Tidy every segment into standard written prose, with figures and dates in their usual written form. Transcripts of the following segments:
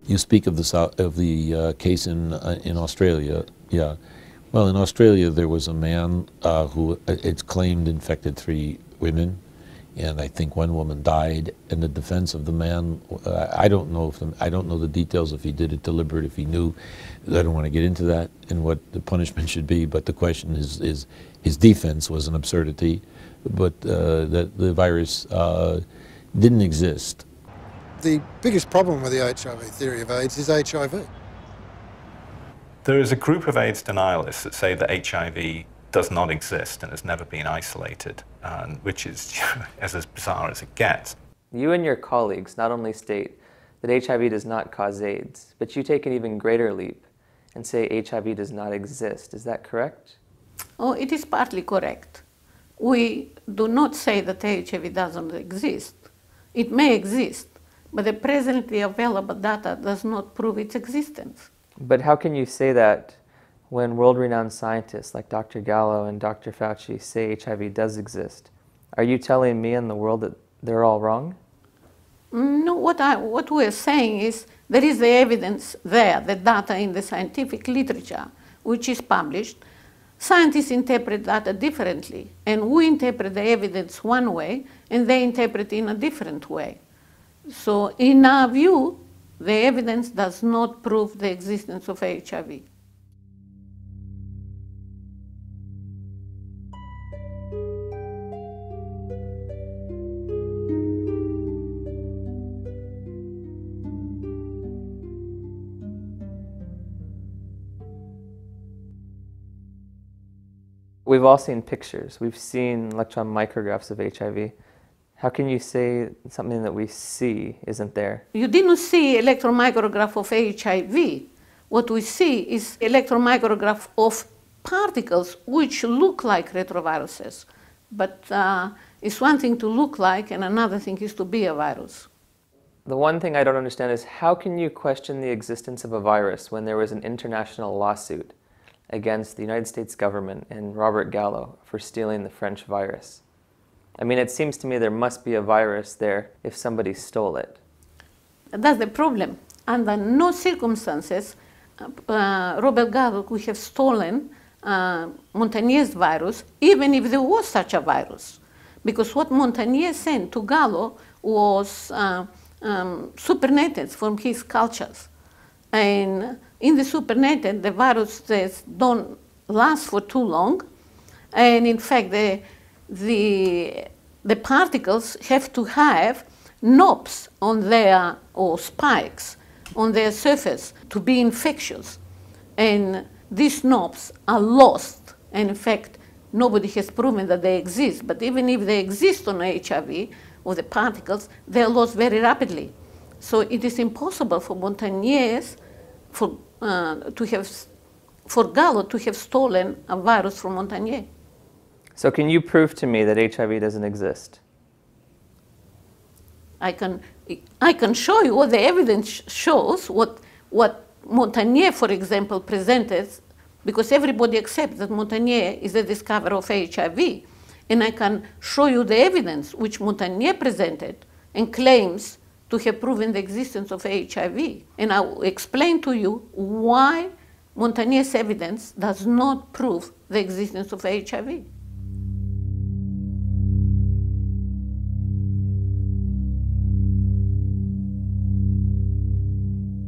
You speak of the case in Australia. Yeah. Well, in Australia, there was a man who it's claimed infected 3 women, and I think 1 woman died. And the defense of the man, I don't know I don't know the details if he did it deliberate, if he knew. I don't want to get into that and what the punishment should be. But the question is his defense was an absurdity, but that the virus didn't exist. The biggest problem with the HIV theory of AIDS is HIV. There is a group of AIDS denialists that say that HIV does not exist and has never been isolated, which is as bizarre as it gets. You and your colleagues not only state that HIV does not cause AIDS, but you take an even greater leap and say HIV does not exist. Is that correct? Oh, it is partly correct. We do not say that HIV doesn't exist. It may exist, but the presently available data does not prove its existence. But how can you say that when world-renowned scientists like Dr. Gallo and Dr. Fauci say HIV does exist? Are you telling me and the world that they're all wrong? No, what we're saying is there is the evidence there, the data in the scientific literature, which is published. Scientists interpret data differently, and we interpret the evidence one way, and they interpret it in a different way. So in our view, the evidence does not prove the existence of HIV. We've all seen pictures. We've seen electron micrographs of HIV. How can you say something that we see isn't there? You didn't see electron micrograph of HIV. What we see is electron micrograph of particles which look like retroviruses. But it's one thing to look like and another thing is to be a virus. The one thing I don't understand is how can you question the existence of a virus when there was an international lawsuit against the United States government and Robert Gallo for stealing the French virus? I mean, it seems to me there must be a virus there if somebody stole it. That's the problem. Under no circumstances Robert Gallo could have stolen Montanier's virus, even if there was such a virus. Because what Montanier sent to Gallo was supernatants from his cultures. And in the supernatant, the viruses don't last for too long. And in fact, the particles have to have knobs on their, or spikes on their surface to be infectious. And these knobs are lost. And in fact, nobody has proven that they exist. But even if they exist on HIV, or the particles, they're lost very rapidly. So it is impossible for Montanier's, for Gallo to have stolen a virus from Montanier. So can you prove to me that HIV doesn't exist? I can show you what the evidence shows, what Montanier, for example, presented, because everybody accepts that Montanier is the discoverer of HIV. And I can show you the evidence which Montanier presented and claims to have proven the existence of HIV. And I will explain to you why Montanier's evidence does not prove the existence of HIV.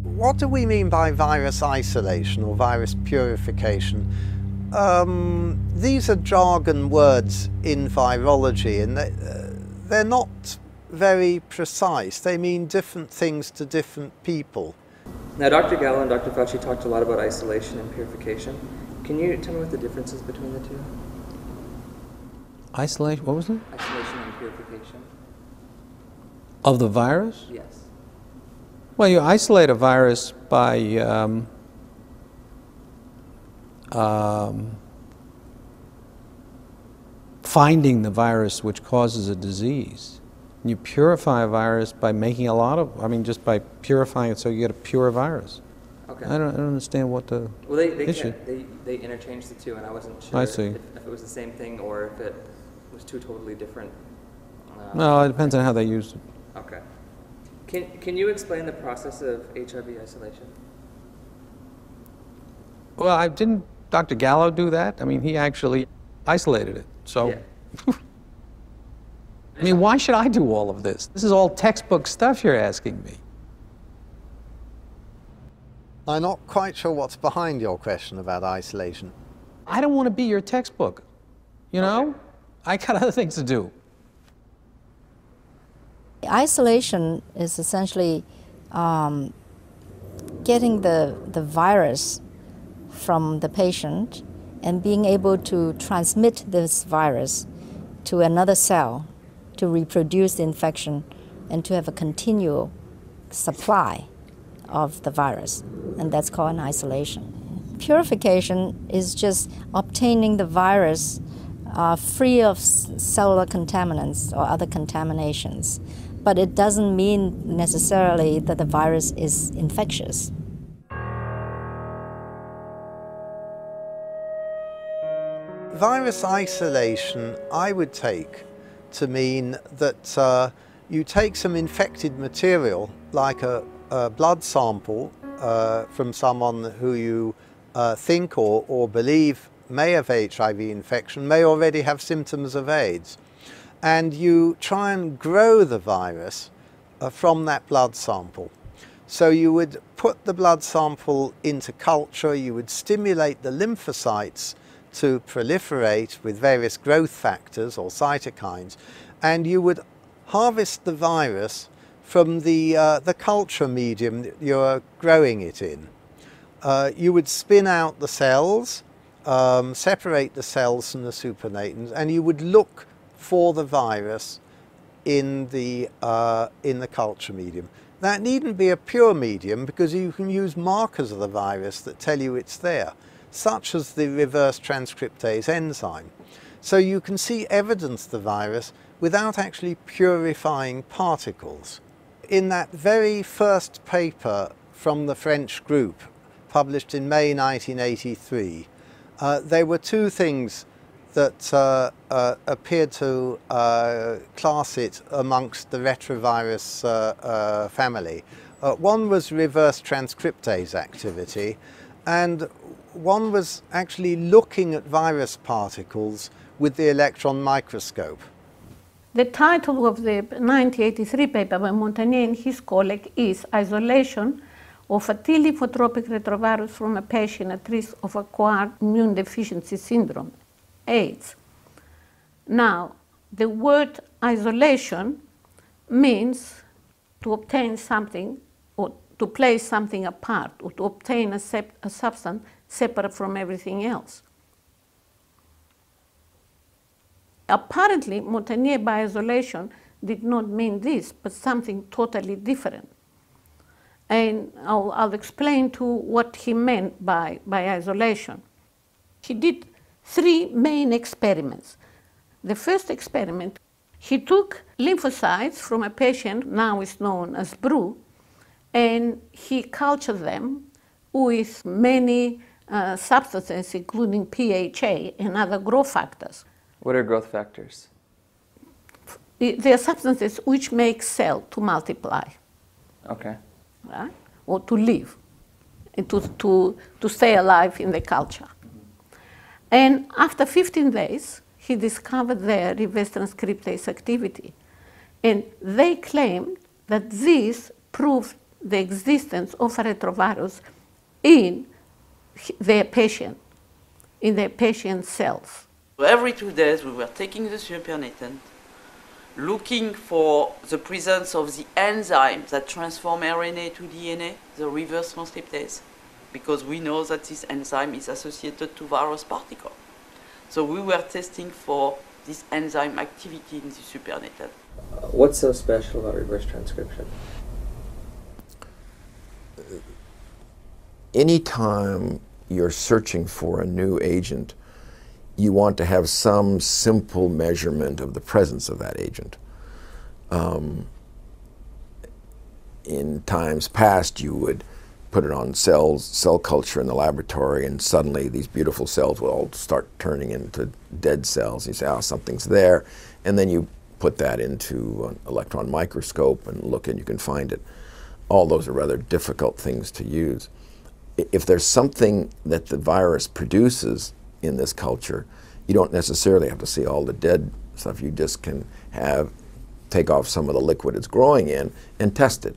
What do we mean by virus isolation or virus purification? These are jargon words in virology, and they're not very precise. They mean different things to different people. Now, Dr. Gallo and Dr. Fauci talked a lot about isolation and purification. Can you tell me what the difference is between the two? Isolation, what was it? Isolation and purification. Of the virus? Yes. Well, you isolate a virus by finding the virus which causes a disease. You purify a virus by making a lot of, just by purifying it so you get a pure virus. Okay. I don't understand what the issue. They interchange the two, and I wasn't sure I see. If it was the same thing or if it was two totally different. No, it depends on how they use it. Okay. Can you explain the process of HIV isolation? Well, didn't Dr. Gallo do that? I mean, he actually isolated it. So, Yeah. I mean, why should I do all of this? This is all textbook stuff you're asking me. I'm not quite sure what's behind your question about isolation. I don't want to be your textbook, you know? I got other things to do. Isolation is essentially getting the virus from the patient and being able to transmit this virus to another cell to reproduce the infection and to have a continual supply of the virus, and that's called an isolation. Purification is just obtaining the virus free of cellular contaminants or other contaminations, but it doesn't mean necessarily that the virus is infectious. Virus isolation I would take to mean that you take some infected material, like a blood sample from someone who you think or believe may have HIV infection, may already have symptoms of AIDS, and you try and grow the virus from that blood sample. So you would put the blood sample into culture, you would stimulate the lymphocytes to proliferate with various growth factors or cytokines, and you would harvest the virus from the culture medium that you're growing it in. You would spin out the cells, separate the cells from the supernatant, and you would look for the virus in the culture medium. That needn't be a pure medium, because you can use markers of the virus that tell you it's there, such as the reverse transcriptase enzyme. So you can see evidence of the virus without actually purifying particles. In that very first paper from the French group, published in May 1983, there were two things that appeared to class it amongst the retrovirus family. One was reverse transcriptase activity, and one was actually looking at virus particles with the electron microscope. The title of the 1983 paper by Montagnier and his colleague is Isolation of a T lymphotropic retrovirus from a patient at risk of acquired immune deficiency syndrome, AIDS. Now, the word isolation means to obtain something or to place something apart, or to obtain a substance separate from everything else. Apparently, Montagnier by isolation did not mean this, but something totally different. And I'll explain to what he meant by isolation. He did three main experiments. The first experiment, he took lymphocytes from a patient, now is known as BRU, and he cultured them with many substances, including PHA and other growth factors. What are growth factors? They are substances which make cell to multiply. Okay. Right? Or to live, and to stay alive in the culture. And after 15 days, he discovered their reverse transcriptase activity. And they claimed that this proved the existence of a retrovirus in their patient, in their patient's cells. Every 2 days we were taking the supernatant, looking for the presence of the enzyme that transform RNA to DNA, the reverse transcriptase, because we know that this enzyme is associated to virus particle. So we were testing for this enzyme activity in the supernatant. What's so special about reverse transcription? Anytime you're searching for a new agent, you want to have some simple measurement of the presence of that agent. In times past, you would put it on cell culture in the laboratory, and suddenly these beautiful cells will all start turning into dead cells. You say, oh, something's there. And then you put that into an electron microscope and look and you can find it. All those are rather difficult things to use. If there's something that the virus produces in this culture, you don't necessarily have to see all the dead stuff. You just can take off some of the liquid it's growing in and test it.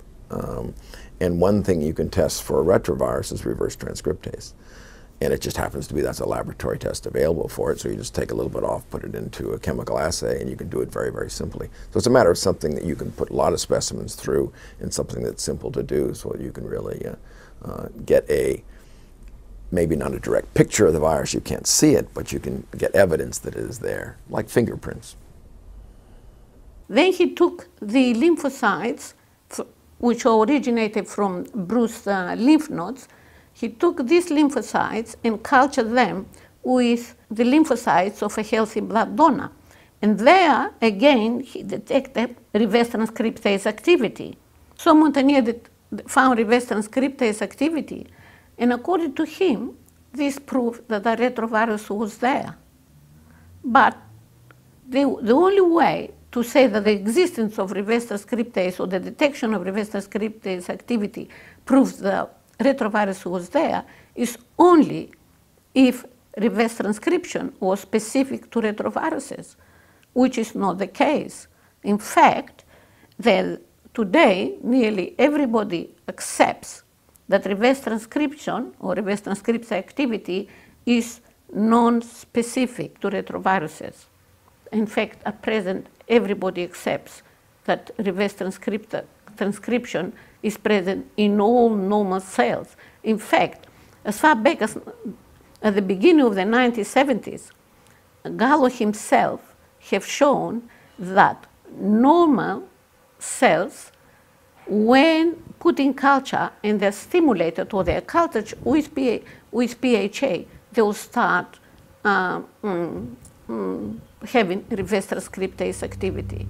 And one thing you can test for a retrovirus is reverse transcriptase. And it just happens to be that's a laboratory test available for it, so you just take a little bit off, put it into a chemical assay, and you can do it very, very simply. So it's a matter of something that you can put a lot of specimens through and something that's simple to do, so you can really get maybe not a direct picture of the virus, you can't see it, but you can get evidence that it is there, like fingerprints. Then he took the lymphocytes, which originated from bruised lymph nodes. He took these lymphocytes and cultured them with the lymphocytes of a healthy blood donor. And there, again, he detected reverse transcriptase activity. So Montagnier found reverse transcriptase activity, and according to him, this proved that the retrovirus was there. But the only way to say that the existence of reverse transcriptase or the detection of reverse transcriptase activity proves the retrovirus was there is only if reverse transcription was specific to retroviruses, which is not the case. In fact, today nearly everybody accepts that reverse transcription or reverse transcriptase activity is non-specific to retroviruses. In fact, at present, everybody accepts that reverse transcription is present in all normal cells. In fact, as far back as at the beginning of the 1970s, Gallo himself have shown that normal cells, when put in culture and they're stimulated or they're cultured with PHA, they will start having reverse transcriptase activity.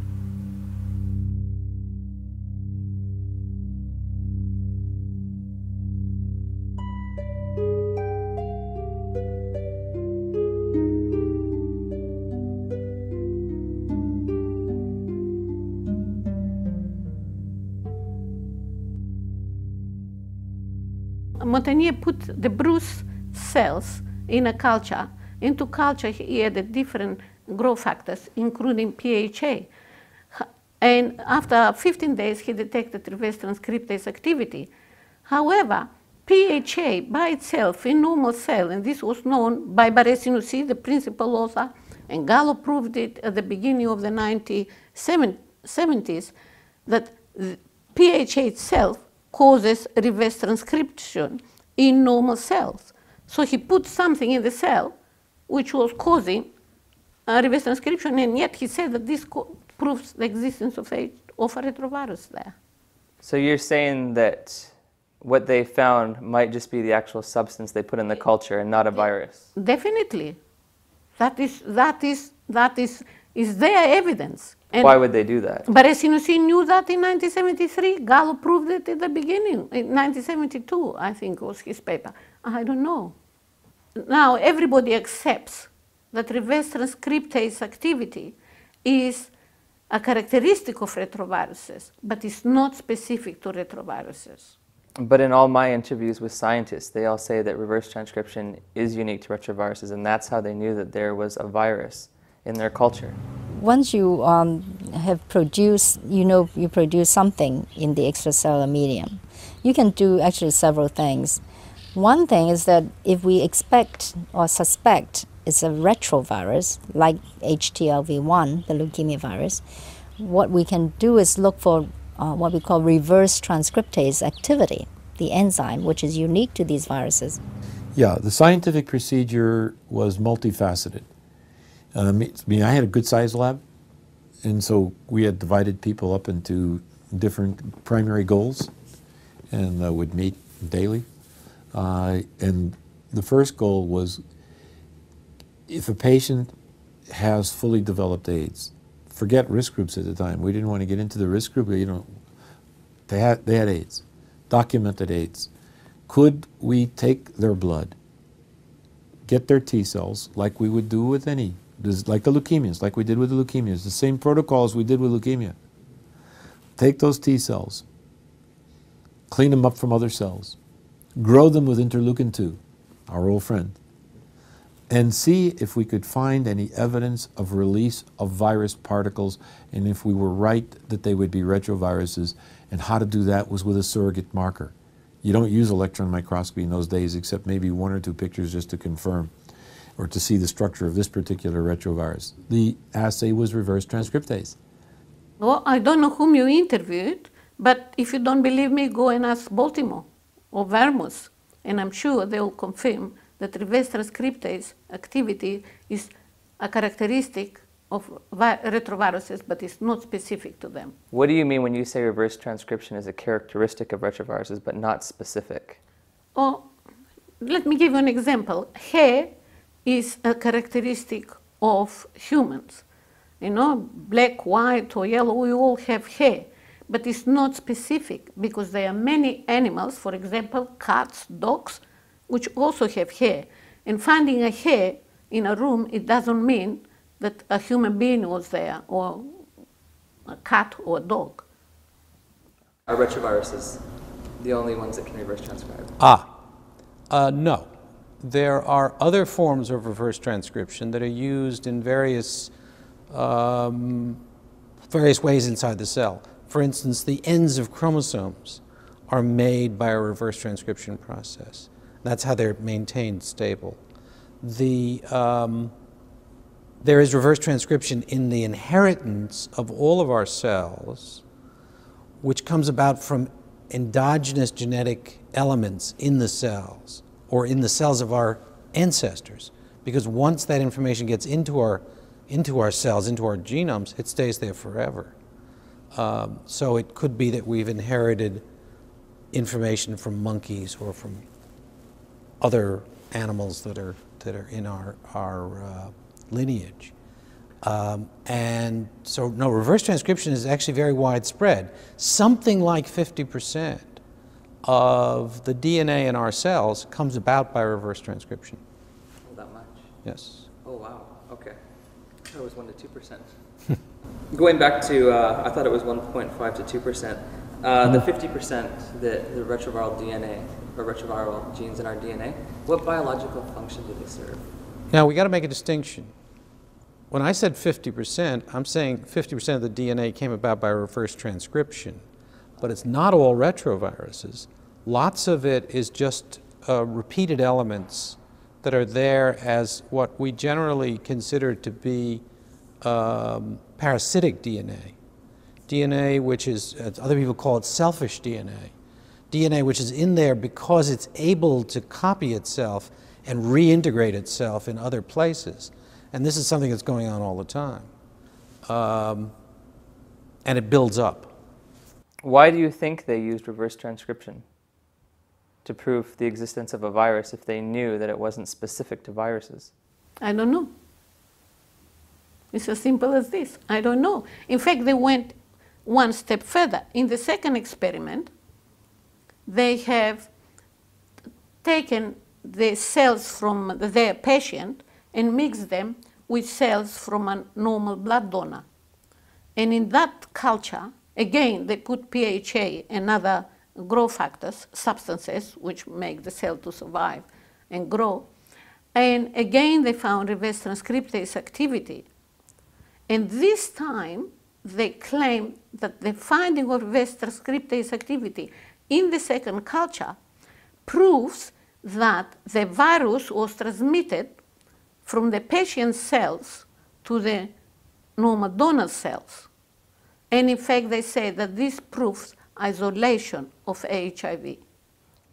Montagnier put the bruised cells in a culture. Into culture, he added different growth factors, including PHA. And after 15 days, he detected reverse transcriptase activity. However, PHA by itself in normal cell, and this was known by Barré-Sinoussi, the principal author, and Gallo proved it at the beginning of the 1970s, that PHA itself causes reverse transcription in normal cells. So he put something in the cell which was causing reverse transcription, and yet he said that this proves the existence of a retrovirus there. So you're saying that what they found might just be the actual substance they put in the culture and not a virus? Definitely. That is their evidence. And why would they do that? Barré-Sinoussi knew that in 1973. Gallo proved it at the beginning. In 1972, I think, was his paper. I don't know. Now, everybody accepts that reverse transcriptase activity is a characteristic of retroviruses, but it's not specific to retroviruses. But in all my interviews with scientists, they all say that reverse transcription is unique to retroviruses, and that's how they knew that there was a virus in their culture. Once you have produced, you produce something in the extracellular medium, you can do actually several things. One thing is that if we expect or suspect it's a retrovirus, like HTLV1, the leukemia virus, what we can do is look for what we call reverse transcriptase activity, the enzyme, which is unique to these viruses. Yeah, the scientific procedure was multifaceted. I had a good-sized lab, and so we had divided people up into different primary goals and would meet daily. And the first goal was, if a patient has fully developed AIDS, forget risk groups at the time. We didn't want to get into the risk group. They had AIDS, documented AIDS. Could we take their blood, get their T cells, like we would do with any like the leukemias, like we did with the leukemias, the same protocols we did with leukemia. Take those T cells, clean them up from other cells, grow them with interleukin-2, our old friend, and see if we could find any evidence of release of virus particles, and if we were right that they would be retroviruses, and how to do that was with a surrogate marker. You don't use electron microscopy in those days except maybe 1 or 2 pictures just to confirm or to see the structure of this particular retrovirus. The assay was reverse transcriptase. Well, I don't know whom you interviewed, but if you don't believe me, go and ask Baltimore or Vermont, and I'm sure they will confirm that reverse transcriptase activity is a characteristic of retroviruses, but it's not specific to them. What do you mean when you say reverse transcription is a characteristic of retroviruses, but not specific? Oh, let me give you an example. Hair is a characteristic of humans. You know, black, white, or yellow, we all have hair, but it's not specific because there are many animals, for example, cats, dogs, which also have hair. And finding a hair in a room, it doesn't mean that a human being was there, or a cat or a dog. Are retroviruses the only ones that can reverse transcribe? No. There are other forms of reverse transcription that are used in various ways inside the cell. For instance, the ends of chromosomes are made by a reverse transcription process. That's how they're maintained stable. There is reverse transcription in the inheritance of all of our cells, which comes about from endogenous genetic elements in the cells, or in the cells of our ancestors. Because once that information gets into our cells, into our genomes, it stays there forever. So it could be that we've inherited information from monkeys or from other animals that are in our lineage. And so, no, reverse transcription is actually very widespread. Something like 50% of the DNA in our cells comes about by reverse transcription. Oh, that much? Yes. Oh, wow. Okay. I thought it was 1 to 2%. Going back to, I thought it was 1.5 to 2%. The 50% the retroviral DNA, or retroviral genes in our DNA, what biological function do they serve? Now, we got to make a distinction. When I said 50%, I'm saying 50% of the DNA came about by reverse transcription. But it's not all retroviruses. Lots of it is just repeated elements that are there as what we generally consider to be parasitic DNA. DNA which is, other people call it selfish DNA. DNA which is in there because it's able to copy itself and reintegrate itself in other places. And this is something that's going on all the time. And it builds up. Why do you think they used reverse transcription to prove the existence of a virus if they knew that it wasn't specific to viruses? I don't know. It's as simple as this. I don't know. In fact, they went one step further. In the second experiment, they have taken the cells from their patient and mixed them with cells from a normal blood donor. And in that culture, again, they put PHA and other growth factors, substances, which make the cell to survive and grow. And again, they found reverse transcriptase activity. And this time, they claim that the finding of reverse transcriptase activity in the second culture proves that the virus was transmitted from the patient's cells to the normal donor cells. And in fact, they say that this proves isolation of HIV.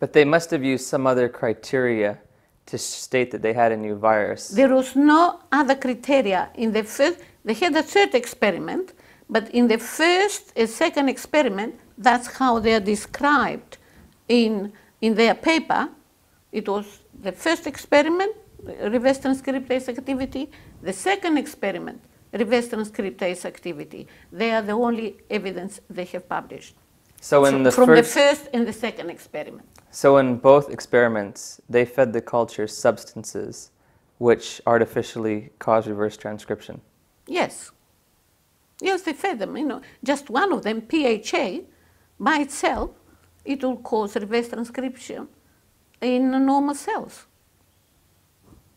But they must have used some other criteria to state that they had a new virus. There was no other criteria. In the first, they had a third experiment, but in the first and second experiment, that's how they are described in their paper. It was the first experiment, reverse transcriptase activity, the second experiment, reverse transcriptase activity. They are the only evidence they have published. So in the from the first and the second experiment. So in both experiments, they fed the culture substances which artificially cause reverse transcription? Yes. Yes, they fed them, just one of them, PHA, by itself, it will cause reverse transcription in normal cells,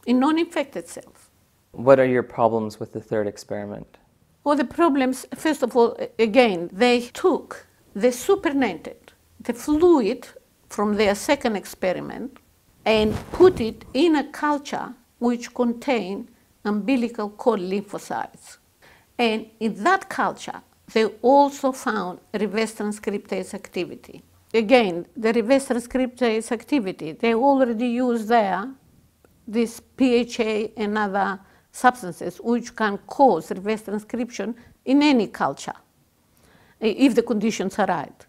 in non-infected cells. What are your problems with the third experiment? Well, the problems, first of all, again, they took the supernatant, the fluid from their second experiment, and put it in a culture which contained umbilical cord lymphocytes. And in that culture, they also found reverse transcriptase activity. Again, the reverse transcriptase activity, they already use there this PHA and other substances which can cause reverse transcription in any culture, if the conditions are right.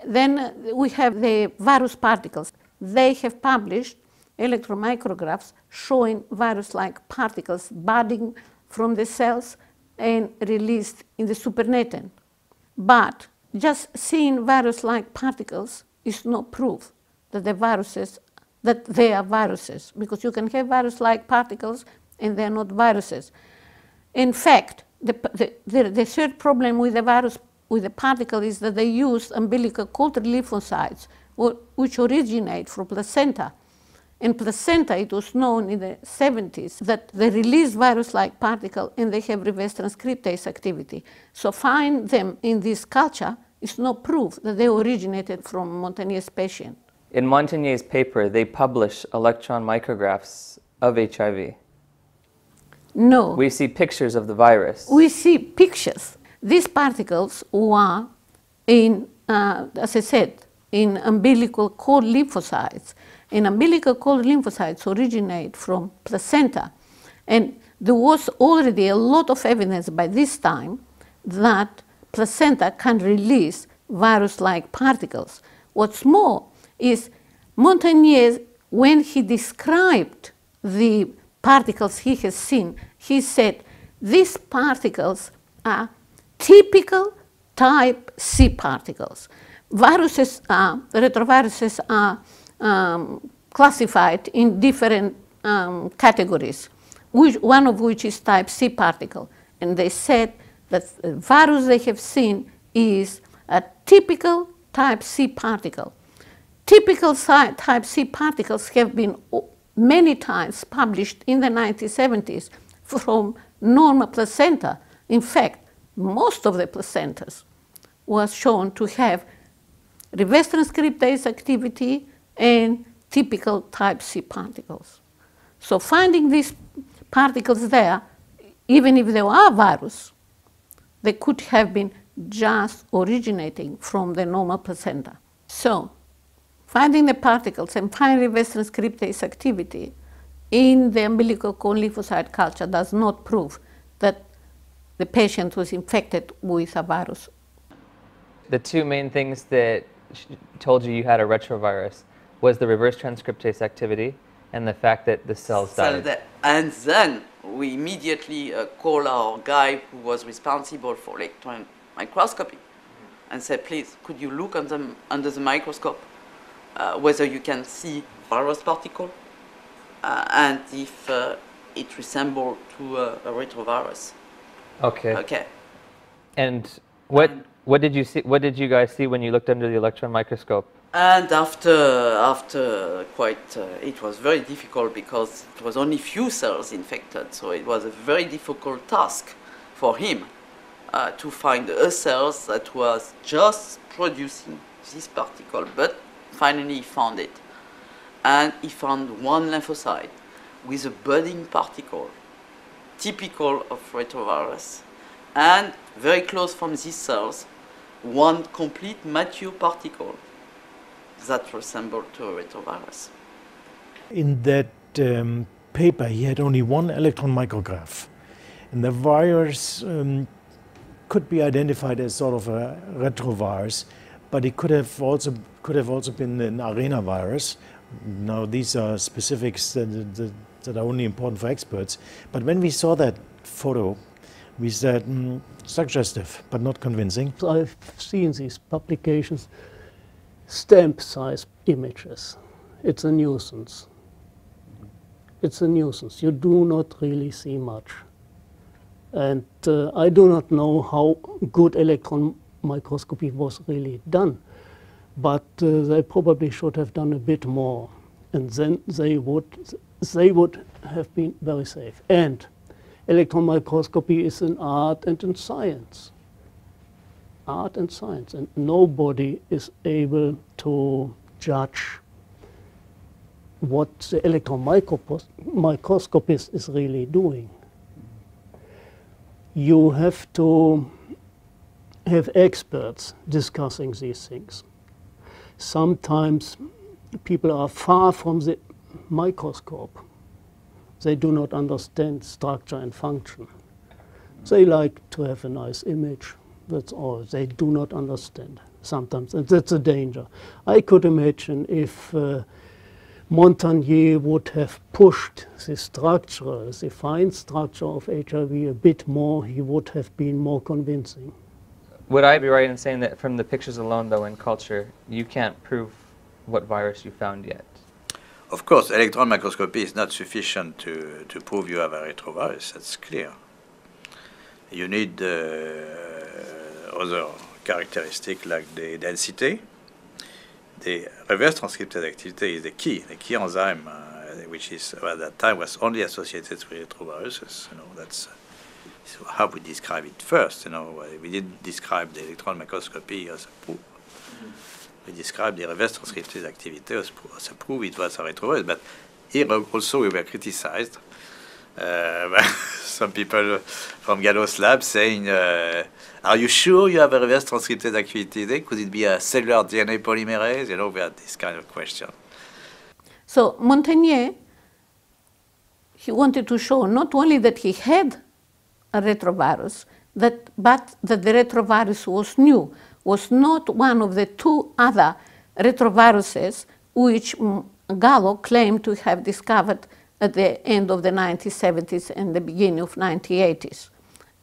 Then we have the virus particles. They have published electron micrographs showing virus-like particles budding from the cells and released in the supernatant. But just seeing virus-like particles is no proof that they are viruses, because you can have virus-like particles and they're not viruses. In fact, the third problem with the virus, with the particle, is that they use umbilical cord lymphocytes, which originate from placenta. In placenta, it was known in the 70s that they release virus-like particle and they have reverse transcriptase activity. So find them in this culture is no proof that they originated from Montanier's patient. In Montanier's paper, they publish electron micrographs of HIV. No. We see pictures of the virus. We see pictures. These particles were in, as I said, in umbilical cord lymphocytes. And umbilical cord lymphocytes originate from placenta. And there was already a lot of evidence by this time that placenta can release virus-like particles. What's more is Montagnier, when he described the particles he has seen, he said these particles are typical type C particles. Viruses, retroviruses are classified in different categories, one of which is type C particle. And they said that the virus they have seen is a typical type C particle. Typical type C particles have been many times published in the 1970s from normal placenta. In fact, most of the placentas was shown to have reverse transcriptase activity and typical type C particles. So finding these particles there, even if they were virus, they could have been just originating from the normal placenta. So finding the particles and finding reverse transcriptase activity in the umbilical cord lymphocyte culture does not prove that the patient was infected with a virus. The two main things that told you had a retrovirus was the reverse transcriptase activity and the fact that the cells died. And then we immediately call our guy who was responsible for electron microscopy and said, please, could you look under the microscope whether you can see virus particle and if it resembles to a retrovirus. Okay. Okay. And what did you see? What did you guys see when you looked under the electron microscope? And after quite, it was very difficult because it was only few cells infected, so it was a very difficult task for him to find a cells that was just producing this particle, but finally he found it. And he found one lymphocyte with a budding particle, typical of retrovirus, and very close from these cells, one complete mature particle that resembled to a retrovirus. In that paper, he had only one electron micrograph, and the virus could be identified as sort of a retrovirus, but it could have also been an arenavirus. Now these are specifics that are only important for experts. But when we saw that photo, we said suggestive, but not convincing. I've seen these publications, stamp-size images. It's a nuisance. it's a nuisance. You do not really see much. And I do not know how good electron microscopy was really done, but they probably should have done a bit more, and then they would have been very safe. And electron microscopy is an art and a science. Art and science, and nobody is able to judge what the electron microscopist is really doing. You have to have experts discussing these things. Sometimes people are far from the microscope. They do not understand structure and function. They like to have a nice image. That's all. They do not understand sometimes, and that's a danger. I could imagine if Montagnier would have pushed the fine structure of HIV a bit more, he would have been more convincing. Would I be right in saying that from the pictures alone, though, in culture, you can't prove what virus you found yet? Of course, electron microscopy is not sufficient to prove you have a retrovirus, that's clear. You need other characteristics like the density. The reverse transcriptase activity is the key enzyme, which is at that time was only associated with retroviruses. You know, that's how we describe it first. You know, we didn't describe the electron microscopy as a proof. We described the reverse transcriptase activity as a proof it was a retrovirus. But here also we were criticized by some people from Gallo's lab saying, are you sure you have a reverse transcriptase activity there? Could it be a cellular DNA polymerase? You know, we had this kind of question. So Montagnier, he wanted to show not only that he had a retrovirus, but that the retrovirus was new, was not one of the two other retroviruses which Gallo claimed to have discovered at the end of the 1970s and the beginning of 1980s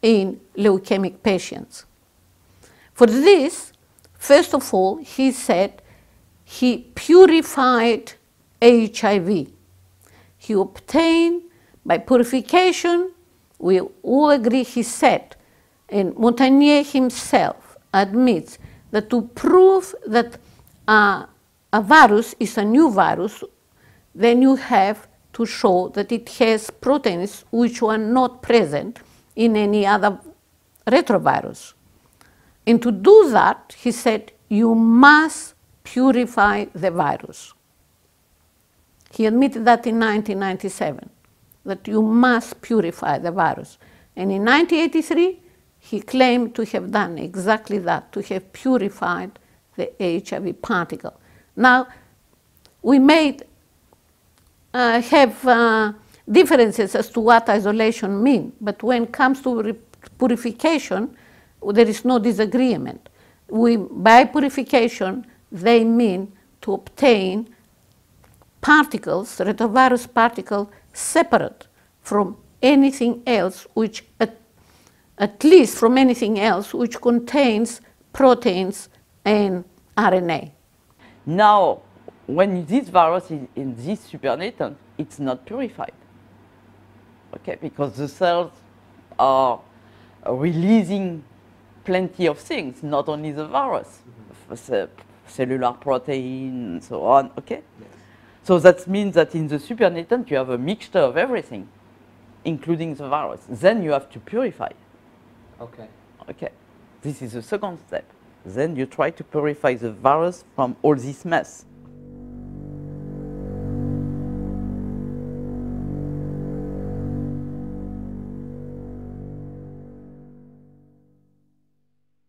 in leukemic patients. For this, first of all, he said he purified HIV. He obtained, by purification, we all agree, he said, and Montagnier himself admits that to prove that a virus is a new virus, then you have to show that it has proteins which were not present in any other retrovirus. And to do that, he said, you must purify the virus. He admitted that in 1997, that you must purify the virus. And in 1983, he claimed to have done exactly that, to have purified the HIV particle. Now, we may have differences as to what isolation means, but when it comes to purification, there is no disagreement. By purification, they mean to obtain particles, retrovirus particles, separate from anything else, which at least from anything else which contains proteins and RNA. Now, when this virus is in this supernatant, it's not purified, okay? Because the cells are releasing plenty of things, not only the virus, cellular protein, and so on, okay? Yes. So that means that in the supernatant, you have a mixture of everything, including the virus. Then you have to purify. Okay. Okay. This is the second step. Then you try to purify the virus from all this mess.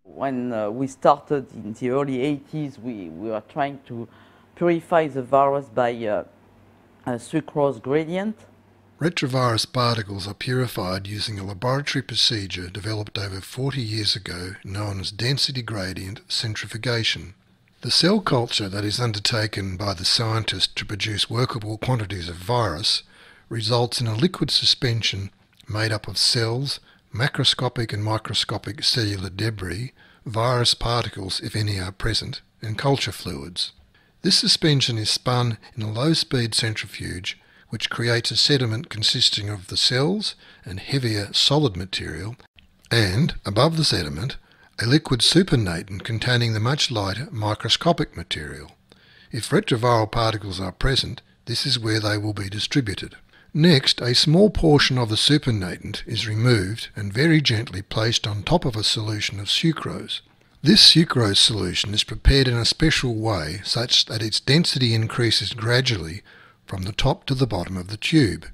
When we started in the early 80s, we were trying to purify the virus by a sucrose gradient. Retrovirus particles are purified using a laboratory procedure developed over 40 years ago known as density gradient centrifugation. The cell culture that is undertaken by the scientist to produce workable quantities of virus results in a liquid suspension made up of cells, macroscopic and microscopic cellular debris, virus particles, if any are present, and culture fluids. This suspension is spun in a low-speed centrifuge which creates a sediment consisting of the cells and heavier solid material, and, above the sediment, a liquid supernatant containing the much lighter microscopic material. If retroviral particles are present, this is where they will be distributed. Next, a small portion of the supernatant is removed and very gently placed on top of a solution of sucrose. This sucrose solution is prepared in a special way such that its density increases gradually from the top to the bottom of the tube.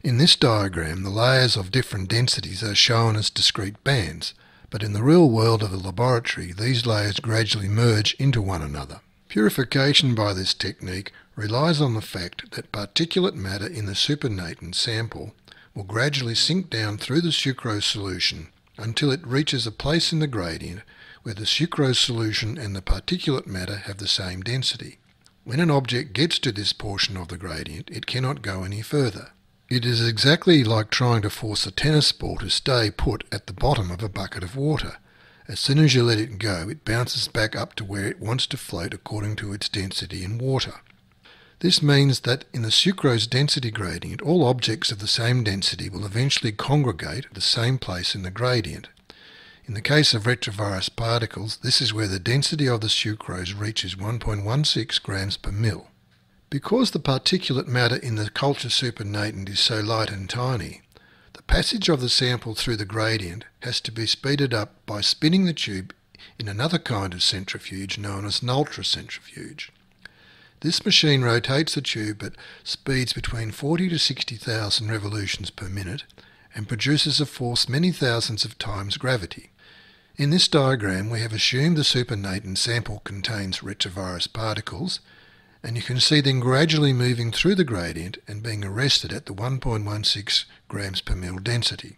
In this diagram, the layers of different densities are shown as discrete bands, but in the real world of the laboratory, these layers gradually merge into one another. Purification by this technique relies on the fact that particulate matter in the supernatant sample will gradually sink down through the sucrose solution until it reaches a place in the gradient where the sucrose solution and the particulate matter have the same density. When an object gets to this portion of the gradient, it cannot go any further. It is exactly like trying to force a tennis ball to stay put at the bottom of a bucket of water. As soon as you let it go, it bounces back up to where it wants to float according to its density in water. This means that in the sucrose density gradient, all objects of the same density will eventually congregate at the same place in the gradient. In the case of retrovirus particles, this is where the density of the sucrose reaches 1.16 grams per mil. Because the particulate matter in the culture supernatant is so light and tiny, the passage of the sample through the gradient has to be speeded up by spinning the tube in another kind of centrifuge known as an ultracentrifuge. This machine rotates the tube at speeds between 40 to 60,000 revolutions per minute and produces a force many thousands of times gravity. In this diagram, we have assumed the supernatant sample contains retrovirus particles, and you can see them gradually moving through the gradient and being arrested at the 1.16 grams per mil density.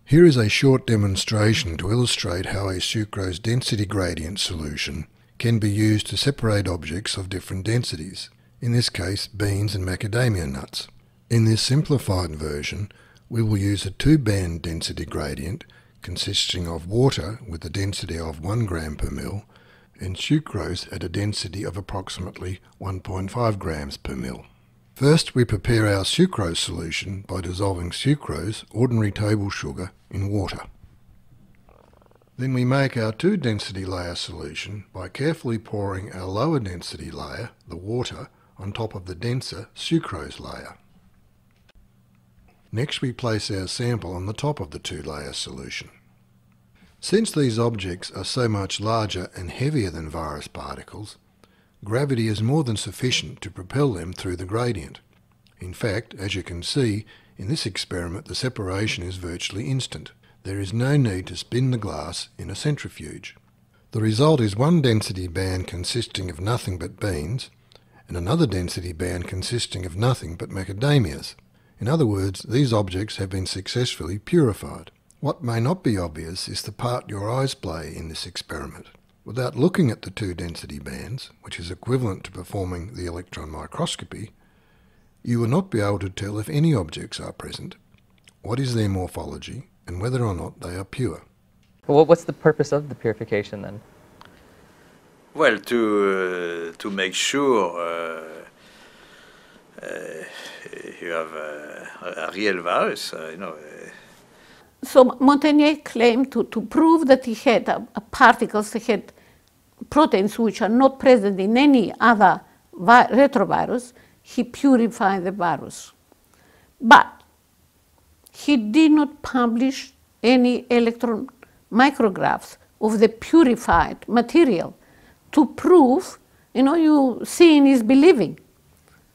Here is a short demonstration to illustrate how a sucrose density gradient solution can be used to separate objects of different densities, in this case beans and macadamia nuts. In this simplified version, we will use a two-band density gradient consisting of water with a density of 1 gram per mil and sucrose at a density of approximately 1.5 grams per mil. First, we prepare our sucrose solution by dissolving sucrose, ordinary table sugar, in water. Then we make our two-density layer solution by carefully pouring our lower density layer, the water, on top of the denser sucrose layer. Next, we place our sample on the top of the two-layer solution. Since these objects are so much larger and heavier than virus particles, gravity is more than sufficient to propel them through the gradient. In fact, as you can see, in this experiment the separation is virtually instant. There is no need to spin the glass in a centrifuge. The result is one density band consisting of nothing but beans, and another density band consisting of nothing but macadamias. In other words, these objects have been successfully purified. What may not be obvious is the part your eyes play in this experiment. Without looking at the two density bands, which is equivalent to performing the electron microscopy, you will not be able to tell if any objects are present, what is their morphology, and whether or not they are pure. Well, what's the purpose of the purification then? Well, to make sure you have a real virus, So Montagnier claimed to prove that he had particles, he had proteins which are not present in any other retrovirus. He purified the virus. But he did not publish any electron micrographs of the purified material to prove, you seeing is believing.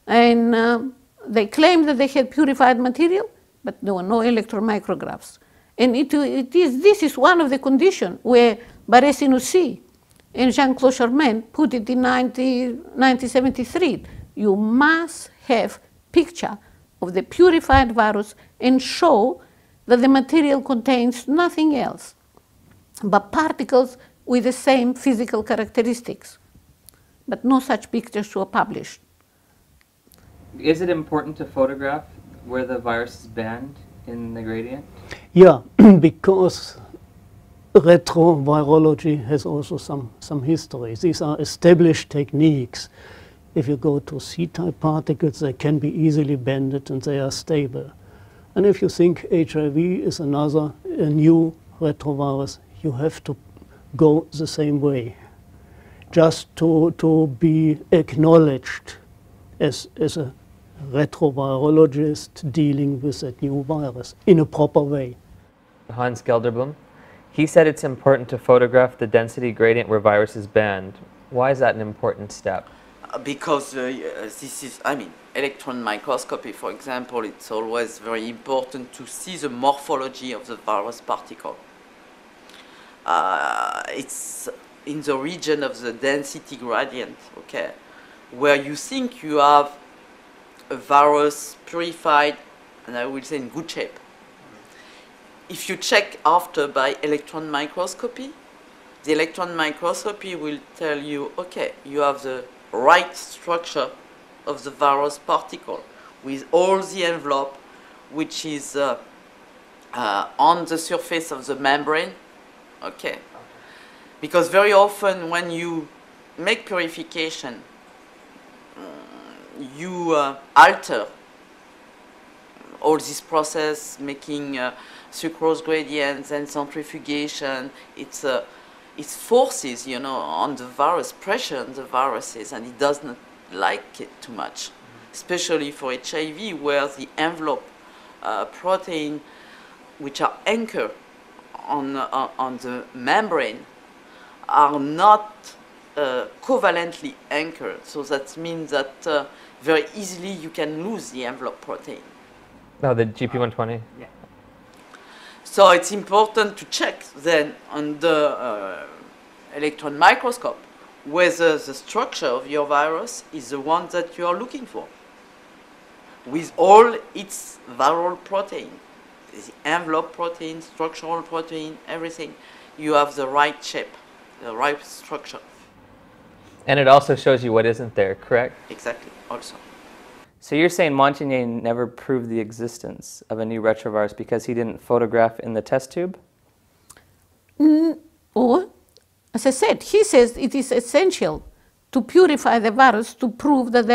And they claimed that they had purified material, but there were no electron micrographs. And this is one of the conditions where Barré-Sinoussi and Jean-Claude Charmaine put it in 1973. You must have picture of the purified virus and show that the material contains nothing else but particles with the same physical characteristics. But no such pictures were published. Is it important to photograph where the virus is banned in the gradient? Yeah, because retrovirology has also some history. These are established techniques If you go to C-type particles, they can be easily bended and they are stable. And if you think HIV is a new retrovirus, you have to go the same way, just to be acknowledged as a retrovirologist dealing with that new virus in a proper way. Hans Gelderblum, he said it's important to photograph the density gradient where virus is banned. Why is that an important step? Because this is, I mean, electron microscopy, for example, it's always very important to see the morphology of the virus particle. It's in the region of the density gradient, okay, where you think you have a virus purified, and I will say in good shape. If you check after by electron microscopy, the electron microscopy will tell you, okay, you have the right structure of the virus particle with all the envelope which is on the surface of the membrane, okay. Because very often when you make purification, you alter all this process, making sucrose gradients and centrifugation. It forces, you know, on the virus, pressure on the viruses, and it does not like it too much, especially for HIV, where the envelope protein, which are anchored on the membrane, are not covalently anchored. So that means that very easily you can lose the envelope protein. Oh, the GP120? Yeah. So it's important to check then on the electron microscope whether the structure of your virus is the one that you are looking for, with all its viral protein, the envelope protein, structural protein, everything. You have the right shape, the right structure. And it also shows you what isn't there, correct? Exactly, also. So you're saying Montagnier never proved the existence of a new retrovirus because he didn't photograph in the test tube? Or, as I said, he says it is essential to purify the virus to prove that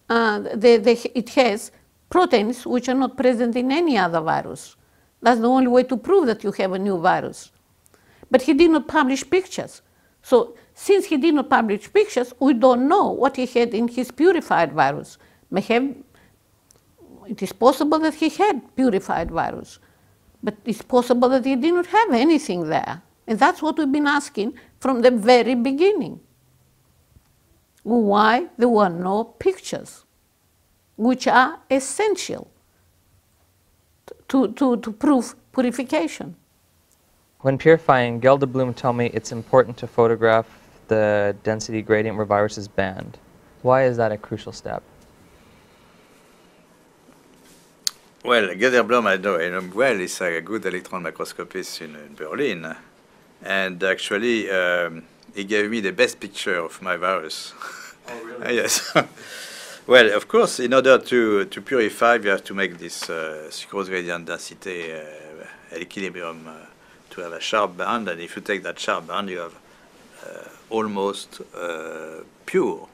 it has proteins which are not present in any other virus. That's the only way to prove that you have a new virus. But he did not publish pictures. So since he did not publish pictures, we don't know what he had in his purified virus. It is possible that he had purified virus, but it's possible that he did not have anything there. And that's what we've been asking from the very beginning. Why there were no pictures, which are essential to prove purification. When purifying, Gelderblum told me it's important to photograph the density gradient where virus is banned. Why is that a crucial step? Well, Gelderblum, I know him well. He's a good electron microscopist in Berlin. And actually, he gave me the best picture of my virus. Oh, really? Yes. Well, of course, in order to purify, you have to make this sucrose gradient density equilibrium to have a sharp band. And if you take that sharp band, you have almost pure.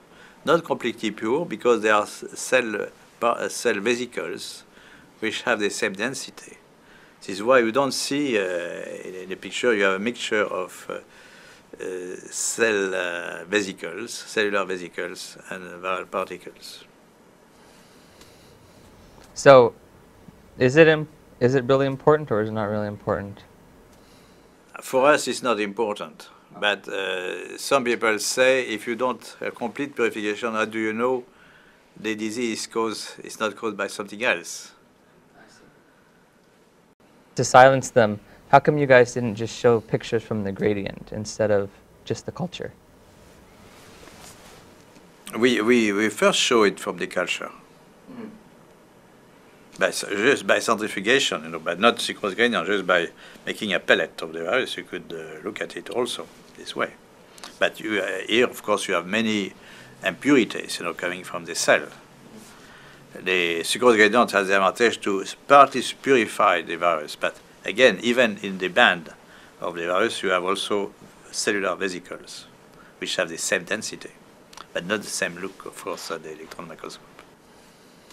Not completely pure, because there are cell vesicles which have the same density. This is why you don't see in the picture, you have a mixture of cellular vesicles, and viral particles. So, is it really important, or is it not really important? For us, it's not important. But some people say, if you don't have complete purification, how do you know the disease is not caused by something else? To silence them, how come you guys didn't just show pictures from the gradient instead of just the culture? We first show it from the culture. Just by centrifugation, but not sucrose gradient, just by making a pellet of the virus, you could look at it also this way. But here, of course, you have many impurities, coming from the cell. The sucrose gradient has the advantage to partly purify the virus, but again, even in the band of the virus, you have also cellular vesicles, which have the same density. but not the same look, of course, at the electron microscope.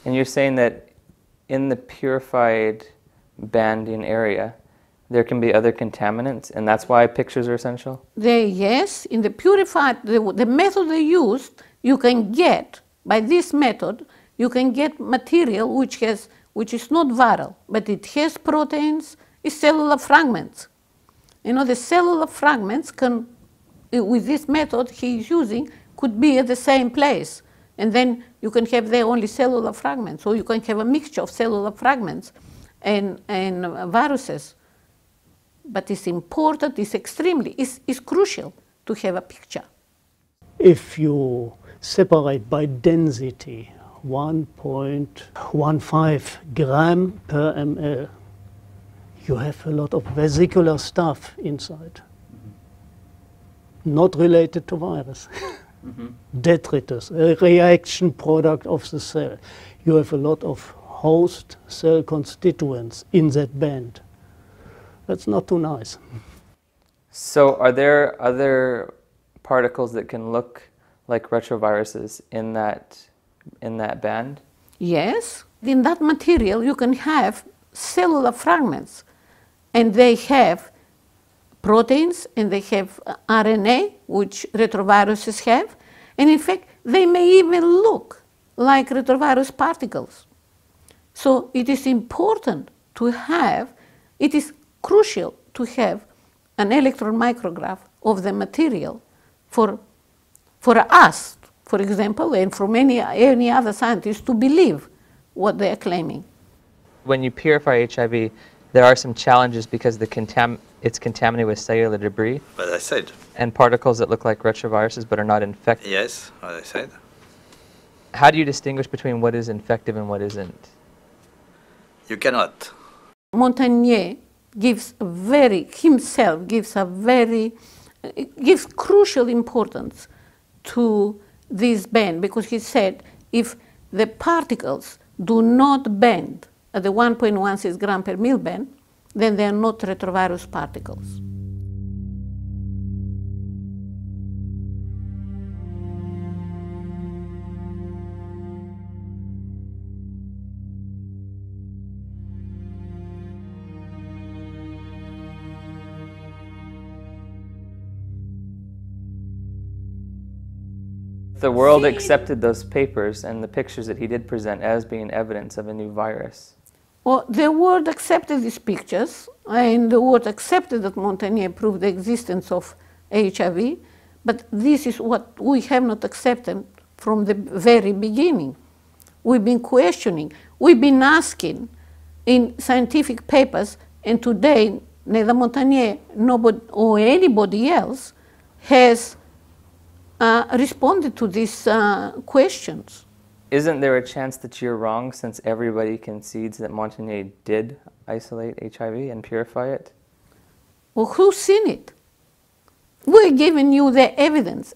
And you're saying that in the purified banding area, there can be other contaminants, and that's why pictures are essential? Yes, in the purified, the method they used, you can get, by this method, you can get material which is not viral, but it has proteins, it's cellular fragments. You know, the cellular fragments can, with this method he is using, could be at the same place. And then you can have there only cellular fragments, or you can have a mixture of cellular fragments and viruses. But it's important, it's crucial to have a picture. If you separate by density 1.15 gram per ml, you have a lot of vesicular stuff inside, not related to virus. Detritus, a reaction product of the cell. You have a lot of host cell constituents in that band. That's not too nice. So are there other particles that can look like retroviruses in that band? Yes, in that material you can have cellular fragments, and they have proteins and they have RNA, which retroviruses have, and in fact they may even look like retrovirus particles. So it is important to have, it is crucial to have an electron micrograph of the material for us, for example, and from any other scientist to believe what they are claiming. When you purify HIV, there are some challenges because it's contaminated with cellular debris. But I said. And particles that look like retroviruses but are not infected. Yes, as I said. How do you distinguish between what is infective and what isn't? You cannot. Montagnier gives crucial importance to this band, because he said if the particles do not bend at the 1.16 gram per mil band, then they are not retrovirus particles. The world accepted those papers and the pictures that he did present as being evidence of a new virus. Well, the world accepted these pictures, and the world accepted that Montagnier proved the existence of HIV, but this is what we have not accepted from the very beginning. We've been questioning, we've been asking in scientific papers, and today neither Montagnier or anybody else has responded to these questions. Isn't there a chance that you're wrong, since everybody concedes that Montagnier did isolate HIV and purify it? Well, who's seen it? We're giving you the evidence.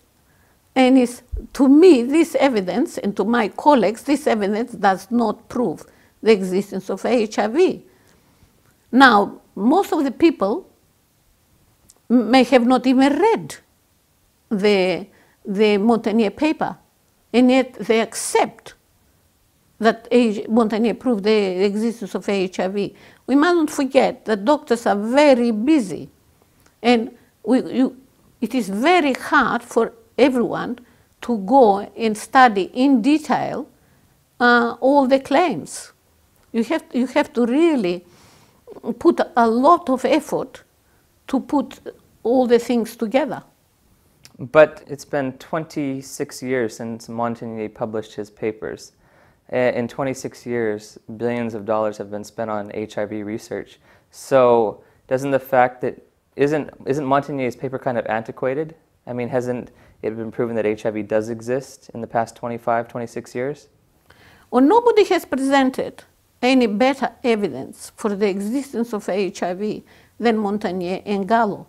And to me, this evidence, and to my colleagues, this evidence does not prove the existence of HIV. Now, most of the people may have not even read the Montagnier paper, and yet they accept that Montagnier proved the existence of HIV. We mustn't forget that doctors are very busy, and it is very hard for everyone to go and study in detail all the claims. You have to really put a lot of effort to put all the things together. But it's been 26 years since Montagnier published his papers. In 26 years, billions of dollars have been spent on HIV research. So doesn't the fact that, isn't Montagnier's paper kind of antiquated? I mean, hasn't it been proven that HIV does exist in the past 25, 26 years? Well, nobody has presented any better evidence for the existence of HIV than Montagnier and Gallo.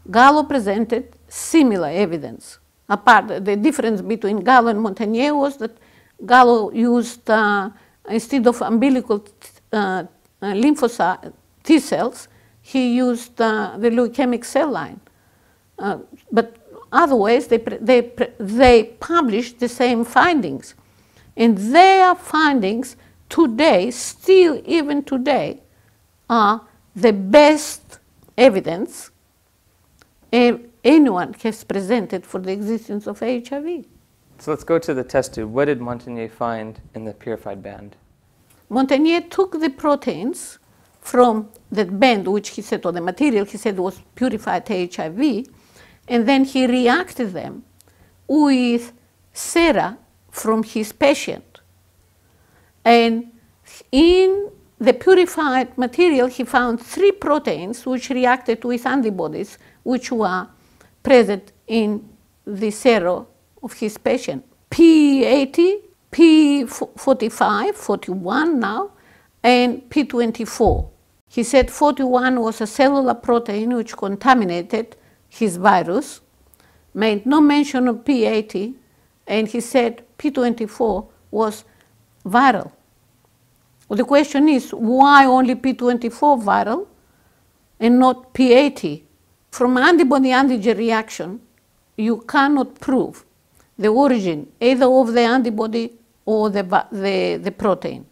Gallo presented similar evidence. The difference between Gallo and Montagnier was that Gallo used, instead of umbilical lymphocyte T cells, he used the leukemic cell line. But Otherwise, they publish the same findings. And their findings today, still even today, are the best evidence anyone has presented for the existence of HIV. So let's go to the test tube. What did Montagnier find in the purified band? Montagnier took the proteins from that band, which he said, or the material he said was purified HIV, and then he reacted them with sera from his patient. And in the purified material, he found 3 proteins which reacted with antibodies which were present in the sera of his patient. P80, P45, 41 now, and P24. He said 41 was a cellular protein which contaminated his virus, made no mention of P80, and he said P24 was viral. Well, the question is, why only P24 viral and not P80? From antibody-antigen reaction, you cannot prove the origin either of the antibody or the protein.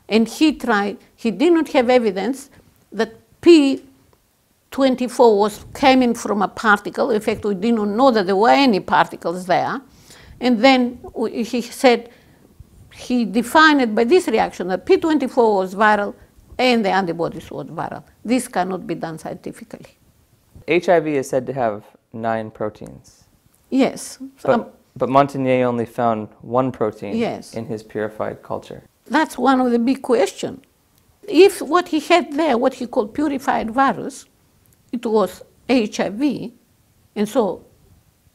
And he did not have evidence that P24 was coming from a particle. In fact, we did not know that there were any particles there. And then he said, he defined it by this reaction that P24 was viral and the antibodies were viral. This cannot be done scientifically. HIV is said to have 9 proteins. Yes. But Montagnier only found 1 protein yes. in his purified culture. That's one of the big questions. If what he had there, what he called purified virus, it was HIV, and so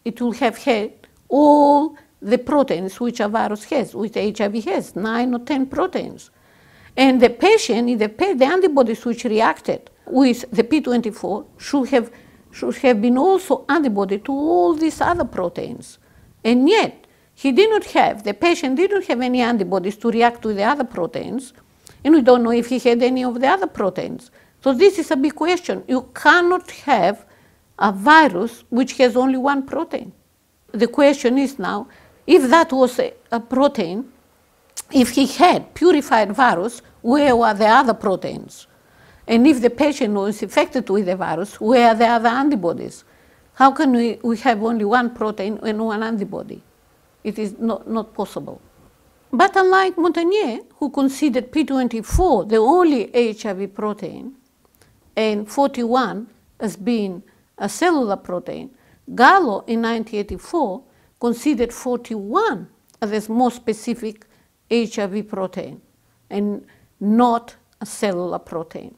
it will have had all the proteins which a virus has, which HIV has, 9 or 10 proteins. And the patient, the antibodies which reacted with the P24 should have been also antibody to all these other proteins. And yet, the patient didn't have any antibodies to react to the other proteins, and we don't know if he had any of the other proteins. So this is a big question. You cannot have a virus which has only 1 protein. The question is now, if that was a protein, if he had purified virus, where were the other proteins? And if the patient was infected with the virus, where are the other antibodies? How can we have only 1 protein and 1 antibody? It is not possible. But unlike Montagnier, who considered P24 the only HIV protein, and 41 as being a cellular protein, Gallo in 1984 considered 41 as the most specific HIV protein and not a cellular protein.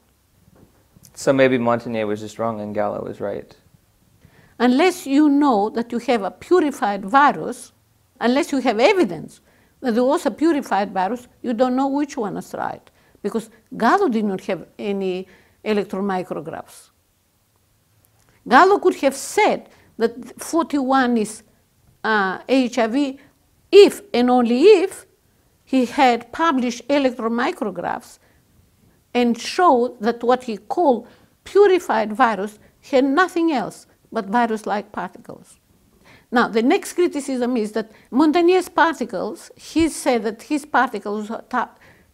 So maybe Montagnier was just wrong and Gallo was right. Unless you know that you have a purified virus, unless you have evidence that there was a purified virus, you don't know which one is right. Because Gallo did not have any electron micrographs. Gallo could have said that 41 is HIV if and only if he had published electron micrographs and showed that what he called purified virus had nothing else but virus-like particles. Now, the next criticism is that Montagnier's particles, he said that his particles are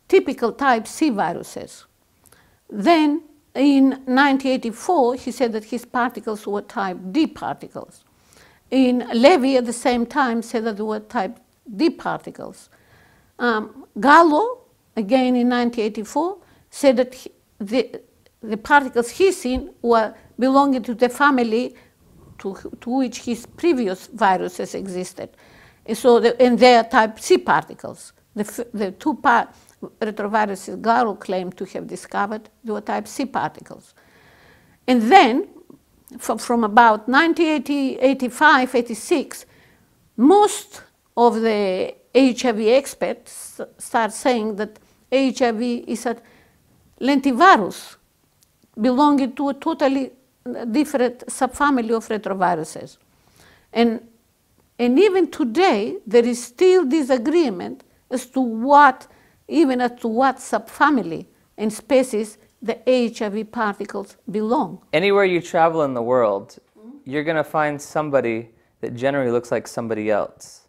typical type C viruses. Then, in 1984, he said that his particles were type D particles. In Levy, at the same time, said that they were type D particles. Gallo, again in 1984, said that the particles he's seen were belonging to the family to which his previous viruses existed. And so, and they are type C particles. The 2 retroviruses Gallo claimed to have discovered, they were type C particles. And then, from about 1985, 86, most of the HIV experts start saying that HIV is a lentivirus belonging to a totally different subfamily of retroviruses. And even today, there is still disagreement as to what subfamily and species the HIV particles belong. Anywhere you travel in the world, you're going to find somebody that generally looks like somebody else.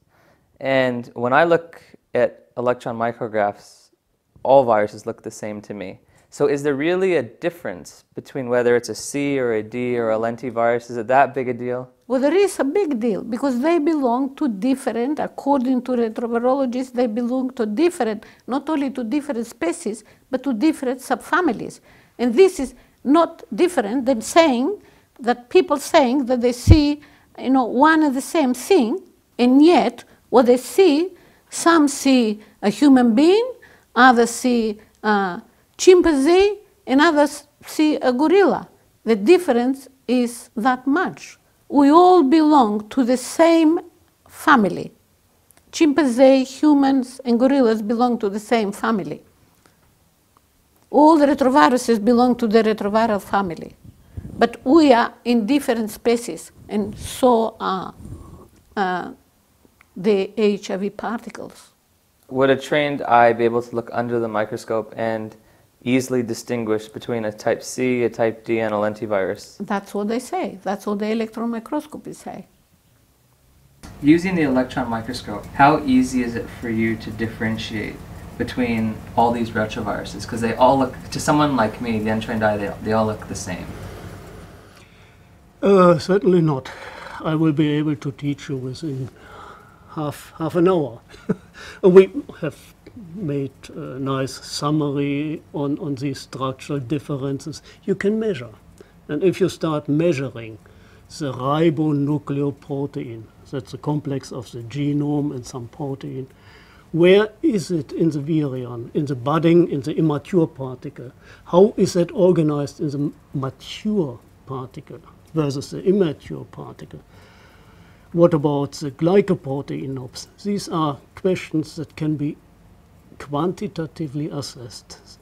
And when I look at electron micrographs, all viruses look the same to me. So is there really a difference between whether it's a C or a D or a lentivirus? Is it that big a deal? Well, there is a big deal because they belong to different, according to retrovirologists, they belong to different, not only to different species, but to different subfamilies. And this is not different than saying that people saying that they see, one and the same thing, and yet what they see, some see a human being, others see a chimpanzee, and others see a gorilla. The difference is that much. We all belong to the same family. Chimpanzees, humans, and gorillas belong to the same family. All the retroviruses belong to the retroviral family. But we are in different species, and so are the HIV particles. Would a trained eye be able to look under the microscope and easily distinguish between a type C, a type D, and a lentivirus? That's what they say. That's what the electron microscopy say. Using the electron microscope, how easy is it for you to differentiate between all these retroviruses? Because they all look, to someone like me, the untrained eye, they all look the same. Certainly not. I will be able to teach you within half an hour. We have made a nice summary on these structural differences. You can measure. And if you start measuring the ribonucleoprotein, that's the complex of the genome and some protein, where is it in the virion, in the budding, in the immature particle? How is that organized in the mature particle versus the immature particle? What about the glycoproteinops? These are questions that can be quantitatively assessed.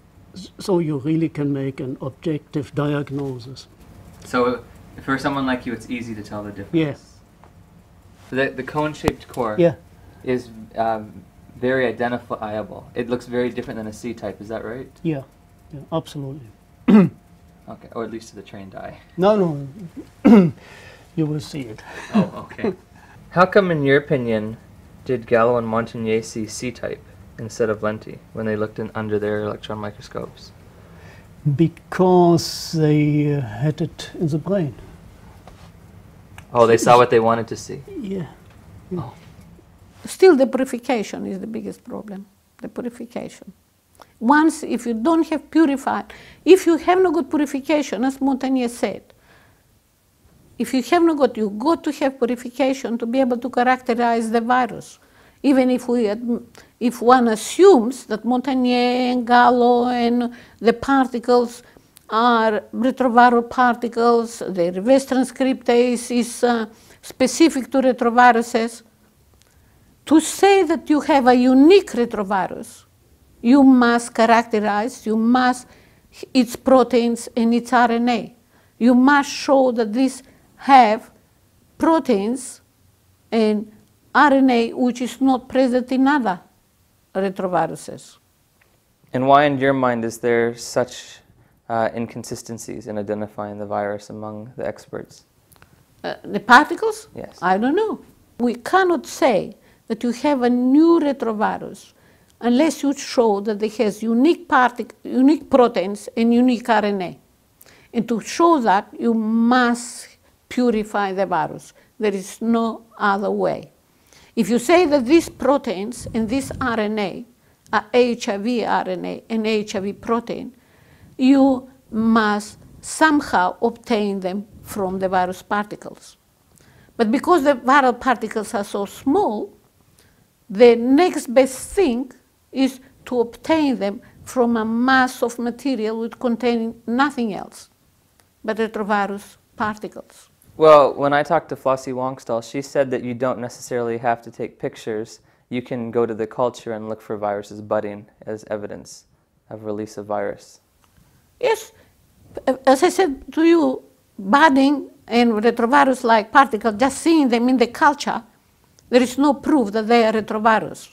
So you really can make an objective diagnosis. So for someone like you, it's easy to tell the difference? Yes. The cone-shaped core is very identifiable. It looks very different than a C-type, is that right? Yeah, absolutely. Okay, or at least to the trained eye. No. You will see it. Oh, okay. How come, in your opinion, did Gallo and Montagnier see C-type instead of lenti when they looked under their electron microscopes? Because they had it in the brain. Oh, they saw what they wanted to see? Yeah. Oh. Still, the purification is the biggest problem, the purification. Once, if you don't have purified, if you have no good purification, as Montagnier said, if you have no good, you got to have purification to be able to characterize the virus. Even if one assumes that Montagnier and Gallo and the particles are retroviral particles, the reverse transcriptase is specific to retroviruses, to say that you have a unique retrovirus, you must characterize, its proteins and its RNA. You must show that these have proteins and RNA which is not present in other retroviruses. And why, in your mind, is there such inconsistencies in identifying the virus among the experts? The particles? Yes. I don't know. We cannot say that you have a new retrovirus unless you show that it has unique proteins and unique RNA. And to show that, you must purify the virus. There is no other way. If you say that these proteins and this RNA are HIV RNA and HIV protein, you must somehow obtain them from the virus particles. But because the viral particles are so small, the next best thing is to obtain them from a mass of material which containing nothing else but retrovirus particles. Well, when I talked to Flossie Wongstall, she said that you don't necessarily have to take pictures. You can go to the culture and look for viruses budding as evidence of release of virus. Yes, as I said to you, budding and retrovirus-like particles, just seeing them in the culture, there is no proof that they are retrovirus.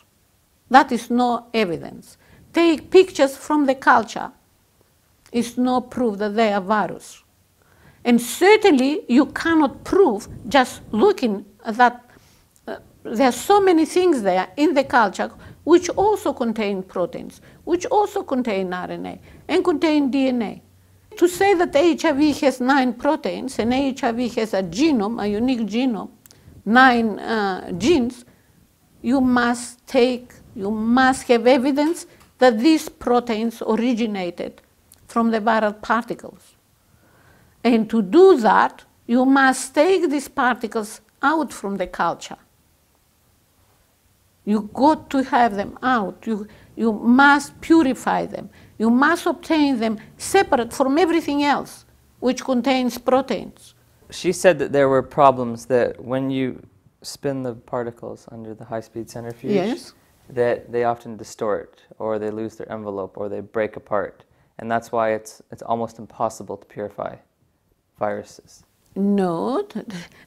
That is no evidence. Take pictures from the culture, is no proof that they are virus. And certainly you cannot prove just looking that there are so many things there in the culture which also contain proteins, which also contain RNA and contain DNA. To say that HIV has 9 proteins and HIV has a genome, a unique genome, 9 genes, you must have evidence that these proteins originated from the viral particles. And to do that, you must take these particles out from the culture. You got to have them out. You must purify them. You must obtain them separate from everything else which contains proteins. She said that there were problems that when you spin the particles under the high-speed centrifuge, yes, that they often distort, or they lose their envelope, or they break apart. And that's why it's almost impossible to purify viruses. No,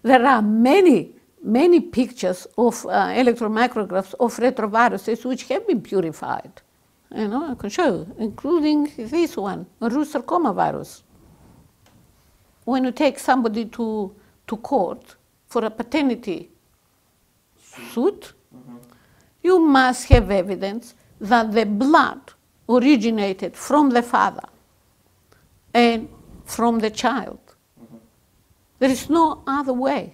there are many pictures of electron micrographs of retroviruses which have been purified. You know, I can show you, including this one, a root sarcoma virus. When you take somebody to court for a paternity suit, you must have evidence that the blood originated from the father and from the child. There is no other way.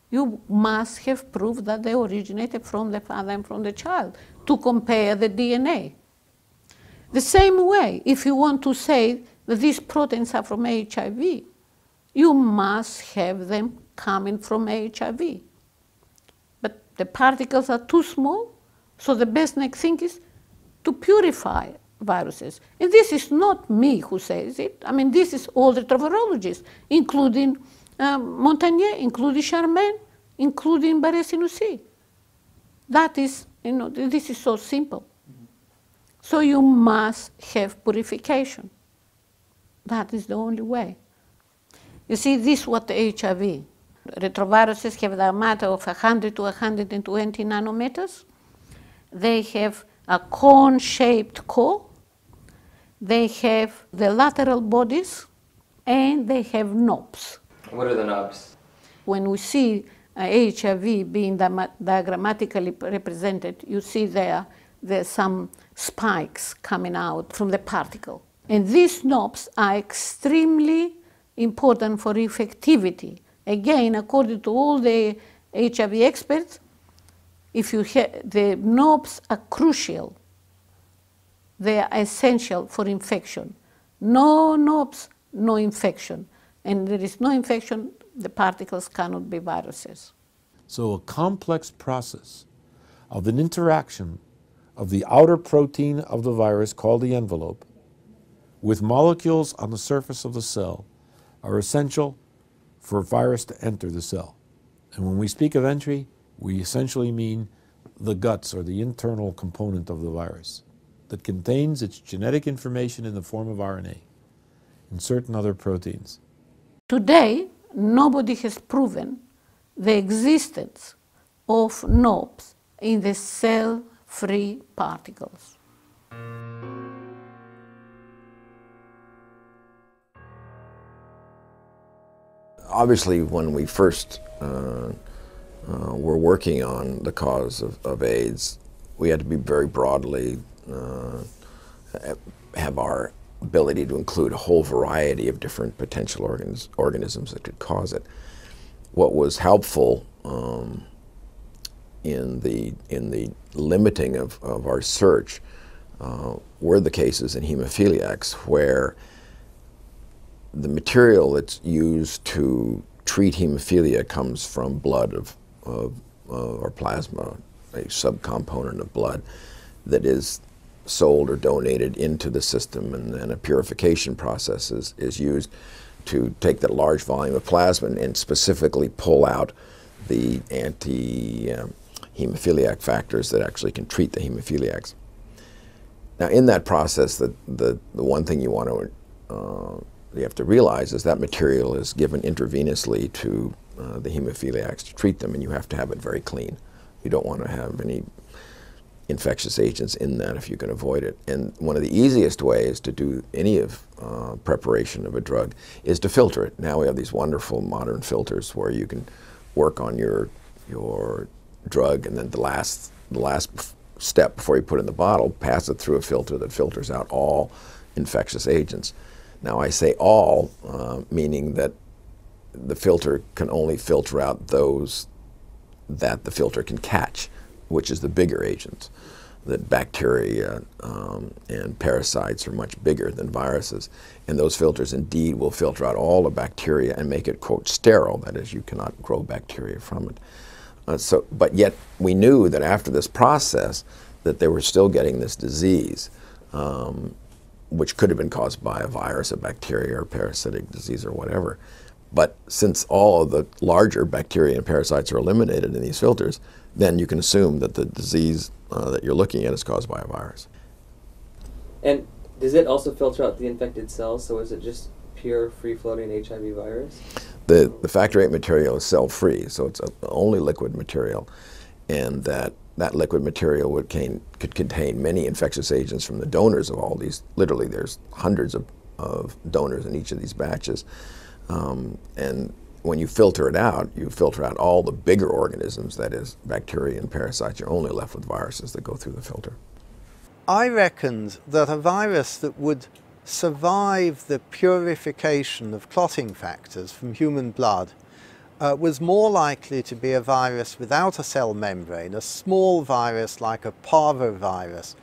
You must have proof that they originated from the father and from the child to compare the DNA. The same way, if you want to say that these proteins are from HIV, you must have them coming from HIV. But the particles are too small, so the best next thing is to purify viruses. And this is not me who says it. I mean, this is all the virologists, including Montagnier, including Charmaine, including Barré-Sinoussi. That is, you know, this is so simple. So you must have purification. That is the only way. You see, this is what HIV. Retroviruses have the matter of 100 to 120 nanometers. They have a cone-shaped core. They have the lateral bodies, and they have knobs. What are the knobs? When we see HIV being diagrammatically represented, you see there's some spikes coming out from the particle. And these knobs are extremely important for effectivity. Again, according to all the HIV experts, if you the knobs are crucial. They are essential for infection. No knobs, no infection. And there is no infection, the particles cannot be viruses. So a complex process of an interaction of the outer protein of the virus, called the envelope, with molecules on the surface of the cell are essential for a virus to enter the cell. And when we speak of entry, we essentially mean the guts or the internal component of the virus that contains its genetic information in the form of RNA and certain other proteins. Today, nobody has proven the existence of knobs in the cell-free particles. Obviously, when we first were working on the cause of AIDS, we had to be very broadly, have our ability to include a whole variety of different potential organisms that could cause it. What was helpful in the limiting of our search were the cases in hemophiliacs where the material that's used to treat hemophilia comes from blood or plasma, a subcomponent of blood that is sold or donated into the system, and then a purification process is used to take that large volume of plasma and specifically pull out the anti-hemophiliac factors that actually can treat the hemophiliacs. Now, in that process, the one thing you want to you have to realize is that material is given intravenously to the hemophiliacs to treat them, and you have to have it very clean. You don't want to have any infectious agents in that if you can avoid it. And one of the easiest ways to do any of preparation of a drug is to filter it. Now we have these wonderful modern filters where you can work on your your drug, and then the last step before you put it in the bottle, pass it through a filter that filters out all infectious agents. Now I say all, meaning that the filter can only filter out those that the filter can catch, which is the bigger agents. That bacteria and parasites are much bigger than viruses. And those filters indeed will filter out all the bacteria and make it, quote, sterile. That is, you cannot grow bacteria from it. But yet we knew that after this process that they were still getting this disease, which could have been caused by a virus, a bacteria, or parasitic disease, or whatever. But since all of the larger bacteria and parasites are eliminated in these filters, then you can assume that the disease that you're looking at is caused by a virus. And does it also filter out the infected cells? So is it just pure free-floating HIV virus? The factor VIII material is cell-free, so it's only liquid material, and that liquid material could contain many infectious agents from the donors of all these. Literally, there's hundreds of donors in each of these batches. And when you filter it out, you filter out all the bigger organisms, that is, bacteria and parasites. You're only left with viruses that go through the filter. I reckoned that a virus that would survive the purification of clotting factors from human blood was more likely to be a virus without a cell membrane, a small virus like a parvovirus,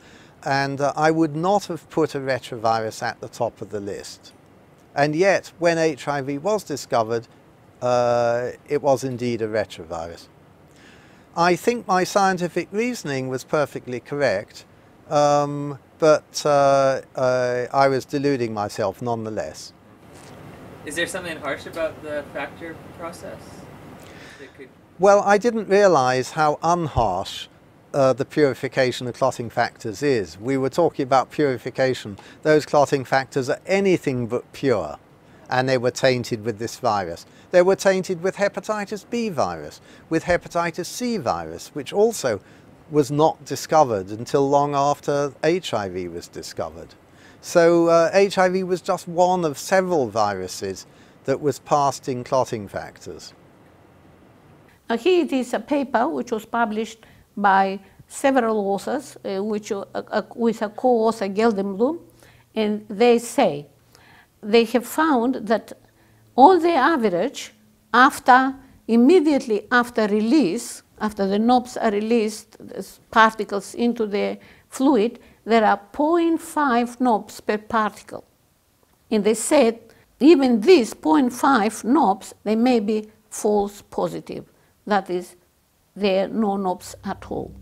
and I would not have put a retrovirus at the top of the list. And yet, when HIV was discovered, it was indeed a retrovirus. I think my scientific reasoning was perfectly correct, but I was deluding myself nonetheless. Is there something harsh about the factor process? Well, I didn't realize how unharsh the purification of clotting factors is. We were talking about purification. Those clotting factors are anything but pure, and they were tainted with this virus. They were tainted with hepatitis B virus, with hepatitis C virus, which also was not discovered until long after HIV was discovered. So HIV was just one of several viruses that was passed in clotting factors. Here it is a paper which was published by several authors, with a co-author Geldenblum, and they say they have found that on the average, immediately after release, after the knobs are released, as particles into the fluid, there are 0.5 knobs per particle. And they said even these 0.5 knobs, they may be false positive. That is, there are no knobs at all.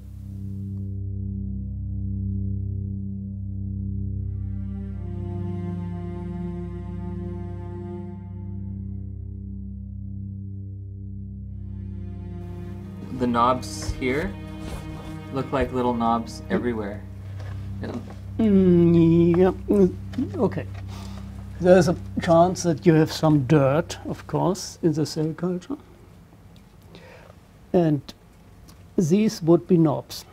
The knobs here look like little knobs everywhere. Yeah, okay. There's a chance that you have some dirt, of course, in the cell culture. And these would be knobs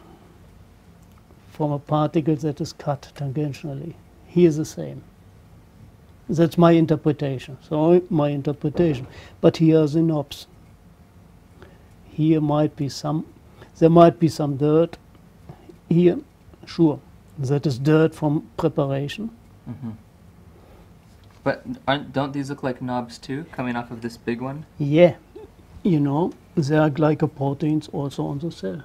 from a particle that is cut tangentially. Here's the same. That's my interpretation. So my interpretation. But here are the knobs. Here might be there might be some dirt. Here, sure, that is dirt from preparation. Mm-hmm. But don't these look like knobs too, coming off of this big one? Yeah, you know, there are glycoproteins also on the cell.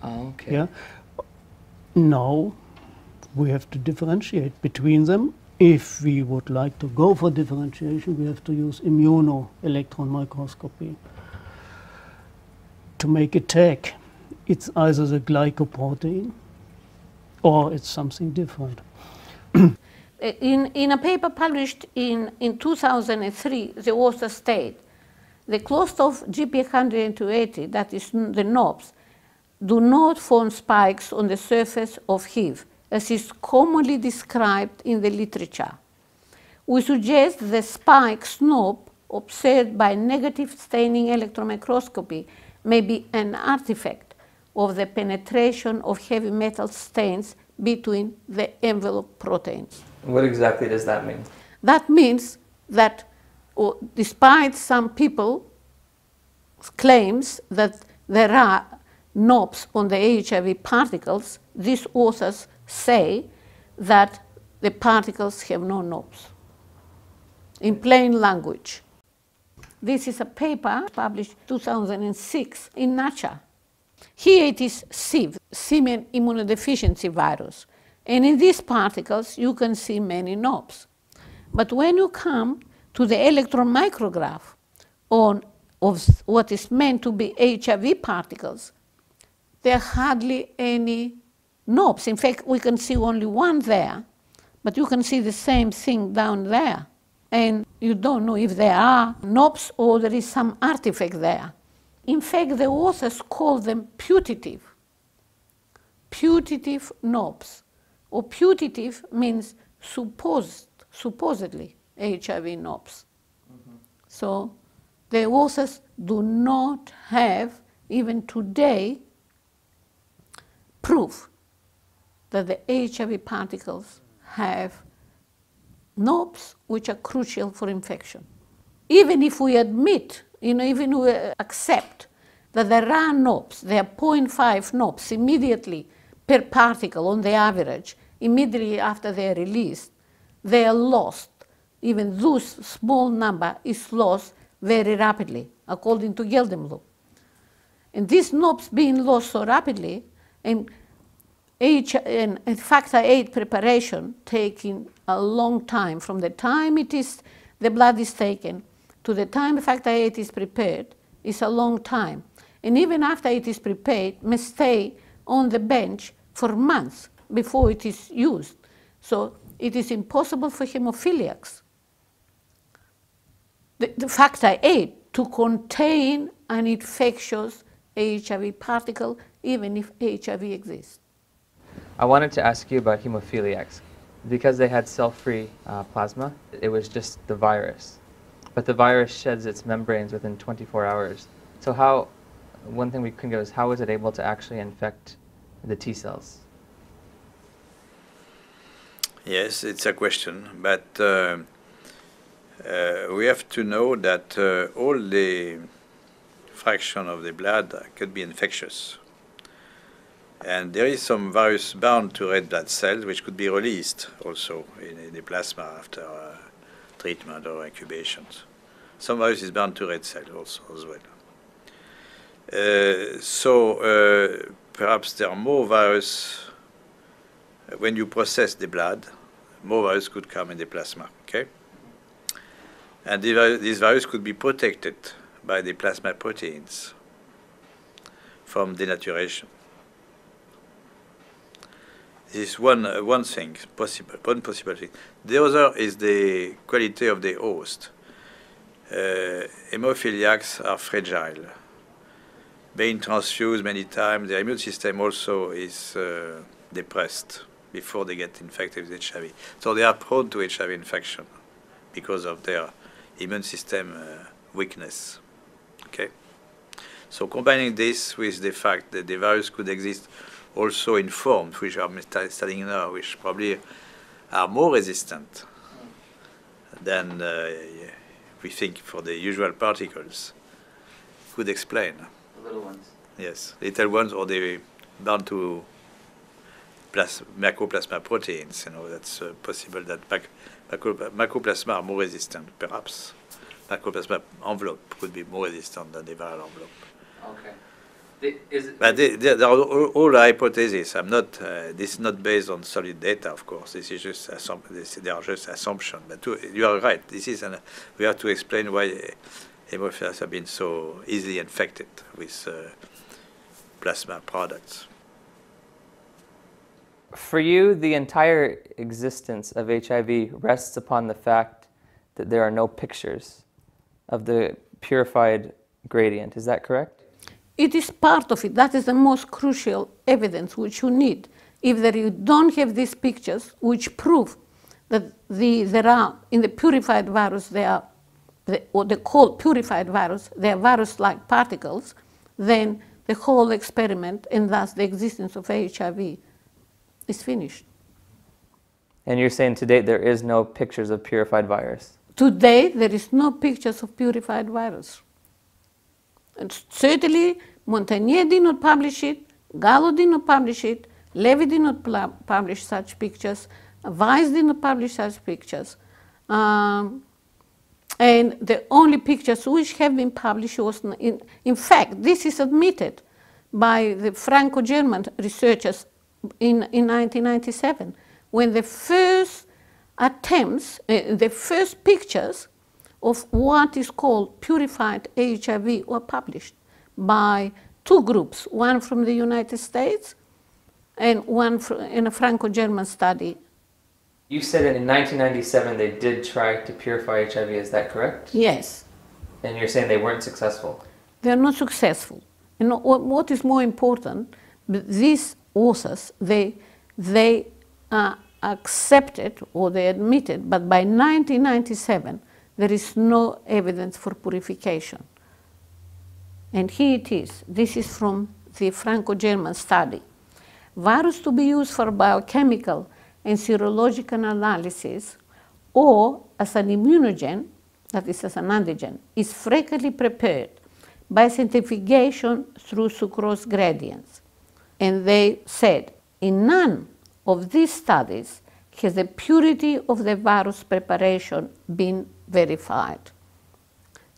Oh, okay. Yeah. Now, we have to differentiate between them. If we would like to go for differentiation, we have to use immunoelectron microscopy to make a tag. It's either the glycoprotein or it's something different. In a paper published in 2003, the author state the cluster of GP180, that is the knobs, do not form spikes on the surface of HIV, as is commonly described in the literature. We suggest the spikes knob observed by negative staining electron microscopy may be an artifact of the penetration of heavy metal stains between the envelope proteins. What exactly does that mean? That means that despite some people claims that there are knobs on the HIV particles, these authors say that the particles have no knobs. In plain language. This is a paper published 2006 in Nature. Here it is SIV, simian immunodeficiency virus. And in these particles you can see many knobs. But when you come to the electron micrograph of what is meant to be HIV particles, there are hardly any knobs. In fact, we can see only one there, but you can see the same thing down there. And you don't know if there are knobs or there is some artifact there. In fact, the authors call them putative knobs. Or putative means supposedly HIV knobs. So the authors do not have, even today, proof that the HIV particles have knobs which are crucial for infection. Even if we admit, even we accept that there are knobs, there are 0.5 knobs immediately per particle on the average, immediately after they are released, they are lost. Even this small number is lost very rapidly, according to Geldenblum. And these knobs being lost so rapidly, and factor VIII preparation taking a long time, from the time the blood is taken to the time factor VIII is prepared, is a long time. And even after it is prepared, may stay on the bench for months before it is used. So it is impossible for hemophiliacs, the factor VIII, to contain an infectious HIV particle, even if HIV exists. I wanted to ask you about hemophiliacs. Because they had cell-free plasma, it was just the virus. But the virus sheds its membranes within 24 hours. So one thing we couldn't get is how is it able to actually infect the T cells? Yes, it's a question, but we have to know that all the fraction of the blood could be infectious. And there is some virus bound to red blood cells which could be released also in the plasma after treatment or incubation. Some virus is bound to red cells also as well. So perhaps there are more virus when you process the blood, more virus could come in the plasma, okay? And this virus could be protected by the plasma proteins from denaturation. This is one thing, one possibility. The other is the quality of the host. Hemophiliacs are fragile. Being transfused many times, their immune system also is depressed before they get infected with HIV. So they are prone to HIV infection because of their immune system weakness. Okay. So combining this with the fact that the virus could exist also in forms which are studying now, which probably are more resistant than we think for the usual particles, could explain. The little ones. Yes, little ones, or they bound to macroplasma proteins. That's possible that macroplasma are more resistant, perhaps. Macroplasma envelope could be more resistant than the viral envelope. Okay. But there are all hypotheses. This is not based on solid data, of course. This is just they are just assumptions. But you are right. We have to explain why hemophiliacs have been so easily infected with plasma products. For you, the entire existence of HIV rests upon the fact that there are no pictures of the purified gradient. Is that correct? It is part of it. That is the most crucial evidence which you need. If you don't have these pictures which prove that there are, in the purified virus, or the cold purified virus, they are virus-like particles, then the whole experiment, and thus the existence of HIV, is finished. And you're saying to date there is no pictures of purified virus? Today, there is no pictures of purified virus. And certainly, Montagnier did not publish it, Gallo did not publish it, Levy did not publish such pictures, Weiss did not publish such pictures. And the only pictures which have been published was, in fact, this is admitted by the Franco-German researchers in 1997, when the first attempts, the first pictures of what is called purified HIV were published by two groups, one from the United States and one in a Franco-German study. You said that in 1997 they did try to purify HIV, is that correct? Yes. And you're saying they weren't successful? They are not successful. And what is more important, these authors, they accepted or they admitted, but by 1997 there is no evidence for purification. And here it is. This is from the Franco-German study. Virus to be used for biochemical and serological analysis or as an immunogen, that is as an antigen, is frequently prepared by centrifugation through sucrose gradients. And they said, in none of these studies has the purity of the virus preparation been verified.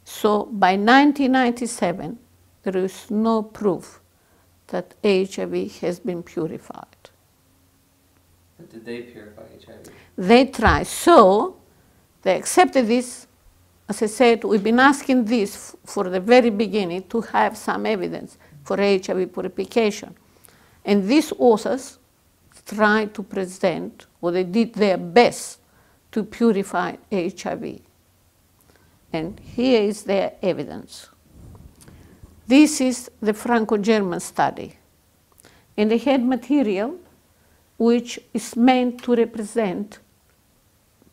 So by 1997, there is no proof that HIV has been purified. But did they purify HIV? They tried. So they accepted this. As I said, we've been asking this for the very beginning to have some evidence for HIV purification. And these authors tried to present, or they did their best to purify HIV. And here is their evidence. This is the Franco-German study. And they had material which is meant to represent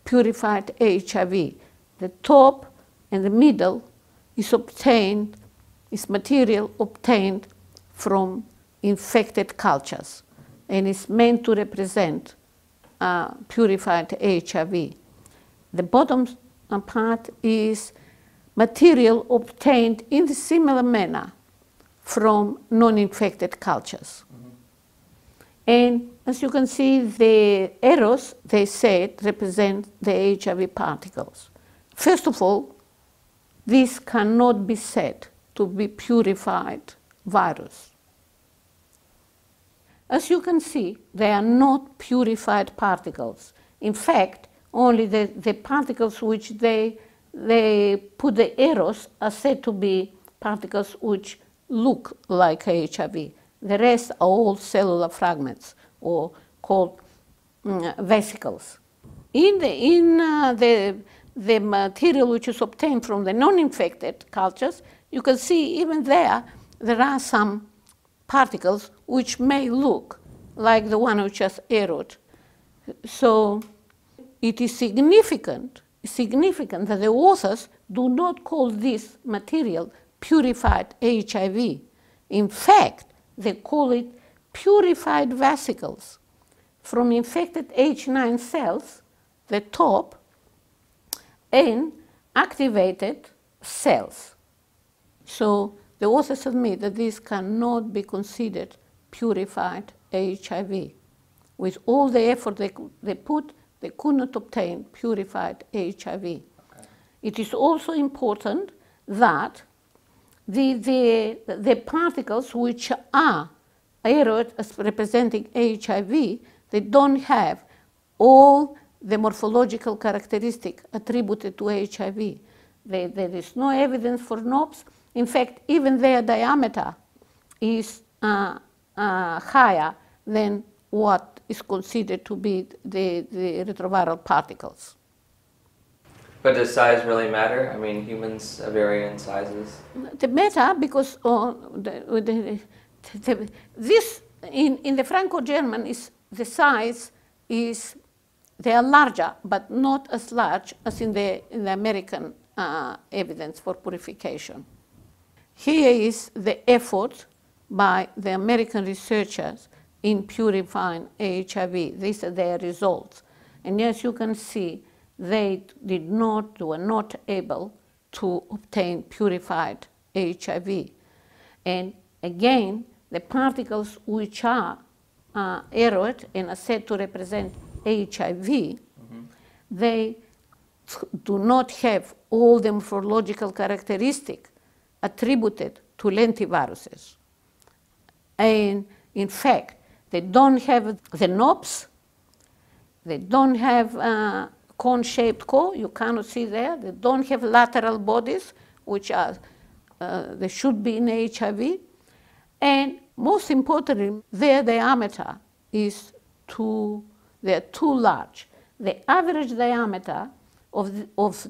purified HIV. The top and the middle is material obtained from infected cultures, and is meant to represent purified HIV. The bottom part is material obtained in a similar manner from non-infected cultures. Mm-hmm. And as you can see, the arrows, they said, represent the HIV particles. First of all, this cannot be said to be purified virus. As you can see, they are not purified particles. In fact, only the particles which they put the arrows are said to be particles which look like HIV. The rest are all cellular fragments, or called vesicles. In the material which is obtained from the non-infected cultures, you can see even there are some particles which may look like the one which is arrowed. So it is significant that the authors do not call this material purified HIV. In fact, they call it purified vesicles from infected H9 cells, the top, and activated cells. So the authors admit that this cannot be considered purified HIV. With all the effort they put, they could not obtain purified HIV. Okay. It is also important that the particles which are arrowed as representing HIV, they don't have all the morphological characteristic attributed to HIV. There is no evidence for knobs. In fact, even their diameter is higher than what is considered to be the retroviral particles. But does size really matter? I mean, humans vary in sizes. They matter because this in the Franco-German the size is, they are larger, but not as large as in the American evidence for purification. Here is the effort by the American researchers in purifying HIV. These are their results. And as you can see, they were not able to obtain purified HIV. And again, the particles which are arrowed and are said to represent HIV, they do not have all the morphological characteristics attributed to lentiviruses. And in fact, they don't have the knobs, they don't have cone-shaped core, you cannot see there, they don't have lateral bodies, which are, they should be in HIV, and most importantly, their diameter is they're too large. The average diameter of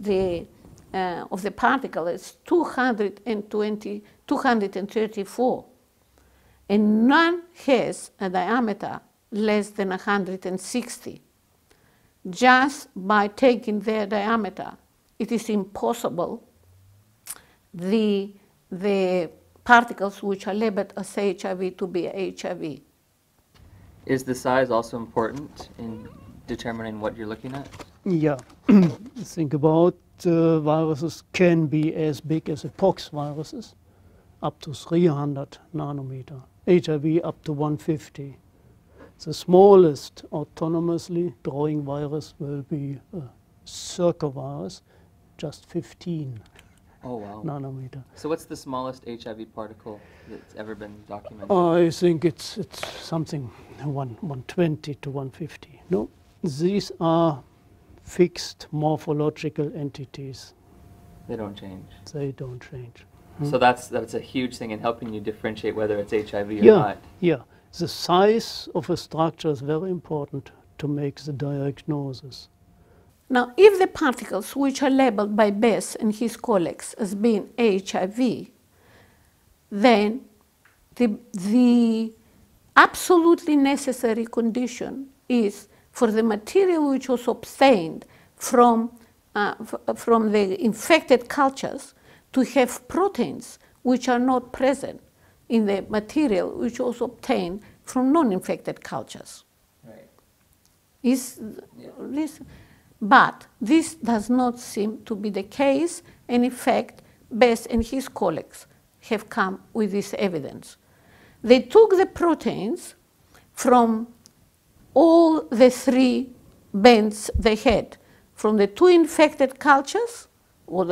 the particle is 234, and none has a diameter less than 160. Just by taking their diameter, it is impossible the particles which are labeled as HIV to be HIV. Is the size also important in determining what you're looking at? Yeah, think about viruses can be as big as pox viruses, up to 300 nanometer. HIV up to 150. The smallest autonomously growing virus will be a circovirus, just 15 nanometer. So what's the smallest HIV particle that's ever been documented? I think it's something 120 to 150. No, these are fixed morphological entities. They don't change. They don't change. So that's a huge thing in helping you differentiate whether it's HIV or not. Yeah. The size of a structure is very important to make the diagnosis. Now, if the particles which are labeled by Bess and his colleagues as being HIV, then the absolutely necessary condition is for the material which was obtained from the infected cultures to have proteins which are not present in the material which was obtained from non-infected cultures. Right. But this does not seem to be the case, and in fact, Bess and his colleagues have come with this evidence. They took the proteins from all the three bands they had, from the two infected cultures, what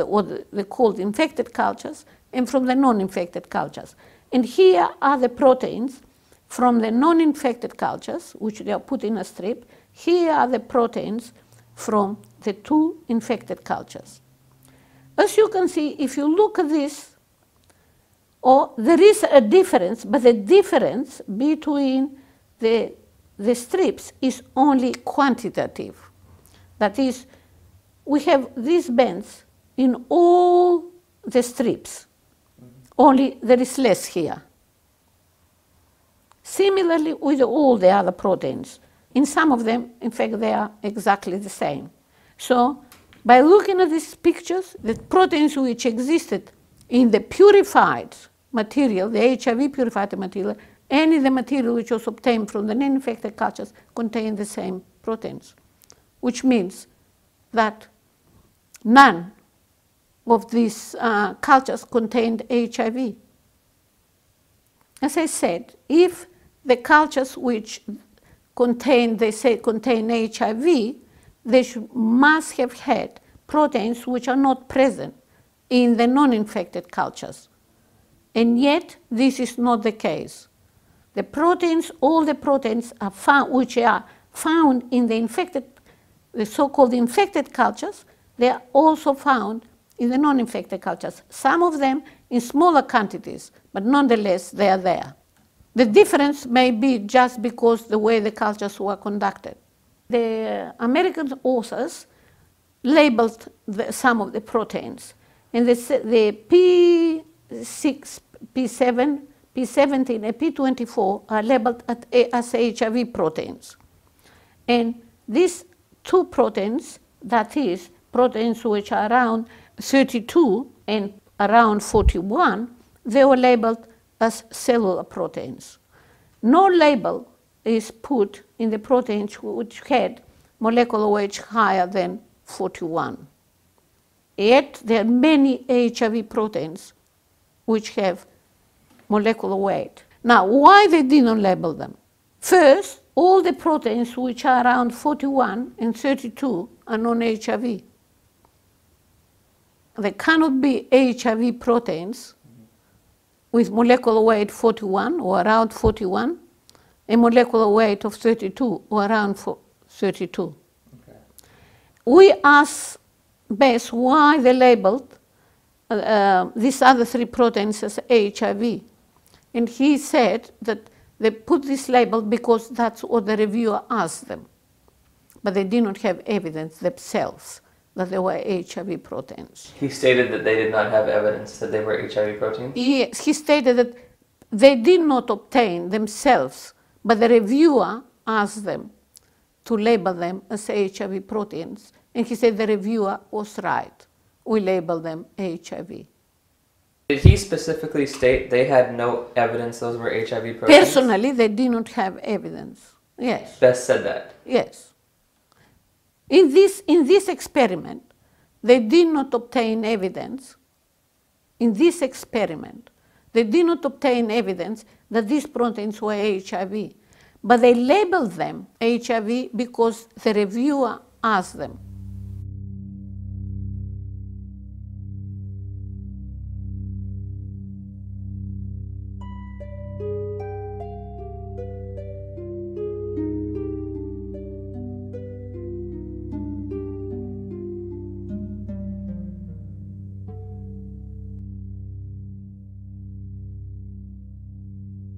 they called infected cultures, and from the non-infected cultures. And here are the proteins from the non-infected cultures, which they are put in a strip. Here are the proteins from the two infected cultures. As you can see, if you look at this, there is a difference, but the difference between the strips is only quantitative. That is, we have these bands in all the strips, only there is less here. Similarly with all the other proteins. In some of them, in fact, they are exactly the same. So by looking at these pictures, the proteins which existed in the purified material, the HIV purified material, and in the material which was obtained from the non-infected cultures contain the same proteins, which means that none of these cultures contained HIV. As I said, if the cultures which contain HIV, they must have had proteins which are not present in the non-infected cultures. And yet, this is not the case. The proteins, all the proteins are found, which are found in the so-called infected cultures, they are also found in the non-infected cultures. Some of them in smaller quantities, but nonetheless, they are there. The difference may be just because the way the cultures were conducted. The American authors labeled some of the proteins, and the P6, P7, P17, and P24 are labeled as HIV proteins. And these two proteins, that is, proteins which are around 32 and around 41, they were labeled as cellular proteins. No label is put in the proteins which had molecular weight higher than 41. Yet there are many HIV proteins which have molecular weight. Now, why they didn't label them? First, all the proteins which are around 41 and 32 are non-HIV. There cannot be HIV proteins with molecular weight 41 or around 41, a molecular weight of 32 or around 32. Okay. We asked Bess why they labeled these other three proteins as HIV. And he said that they put this label because that's what the reviewer asked them. But they did not have evidence themselves that they were HIV proteins. He stated that they did not have evidence that they were HIV proteins? Yes, he stated that they did not obtain themselves, but the reviewer asked them to label them as HIV proteins. And he said the reviewer was right. We labeled them HIV. Did he specifically state they had no evidence those were HIV proteins? Personally, they did not have evidence. Yes. Bess said that? Yes. In this experiment, they did not obtain evidence. In this experiment, they did not obtain evidence that these proteins were HIV. But they labeled them HIV because the reviewer asked them.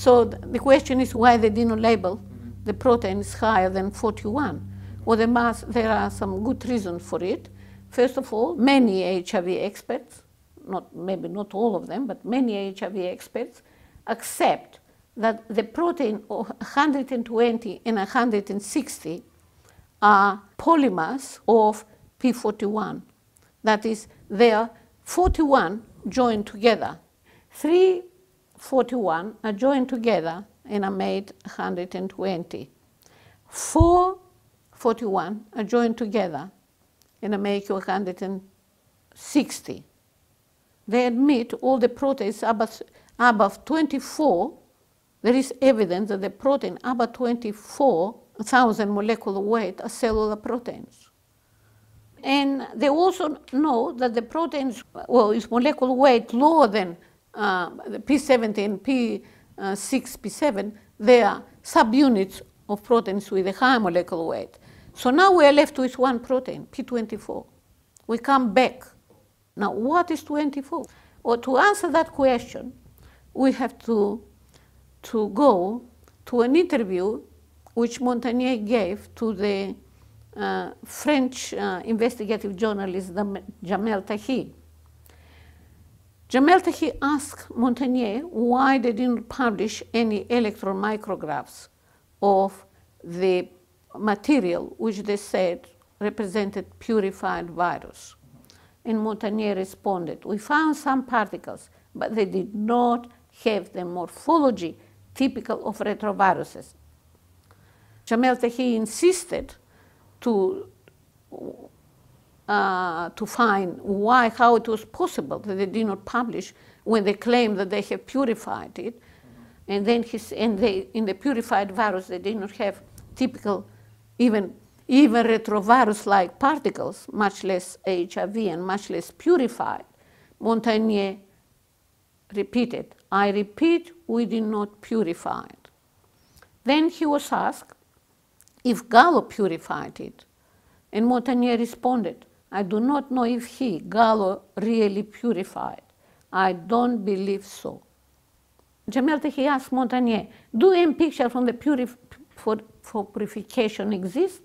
So the question is why they didn't label the proteins higher than 41. Well, there are some good reasons for it. First of all, many HIV experts, maybe not all of them, but many HIV experts accept that the protein of 120 and 160 are polymers of P41. That is, they are 41 joined together. 341 are joined together and are made 120. 441 are joined together and are make 160. They admit all the proteins above 24, there is evidence that the protein above 24,000 molecular weight are cellular proteins. And they also know that the proteins, well, is molecular weight lower than the P70 and P6, P7, they are subunits of proteins with a high molecular weight. So now we are left with one protein, P24. We come back. Now, what is 24? Well, to answer that question, we have to go to an interview which Montagnier gave to the French investigative journalist Jamel Tahi. Jamel Tahi asked Montagnier why they didn't publish any electron micrographs of the material which they said represented purified virus. And Montagnier responded, we found some particles, but they did not have the morphology typical of retroviruses. Jamel Tahi insisted to find how it was possible that they did not publish when they claimed that they have purified it. And then in the purified virus, they did not have typical, even retrovirus-like particles, much less HIV and much less purified. Montagnier repeated, I repeat, we did not purify it. Then he was asked if Gallo purified it. And Montagnier responded, I do not know if Gallo, really purified. I don't believe so. Jamel Tahi asked Montagnier, do any picture from the for purification exist?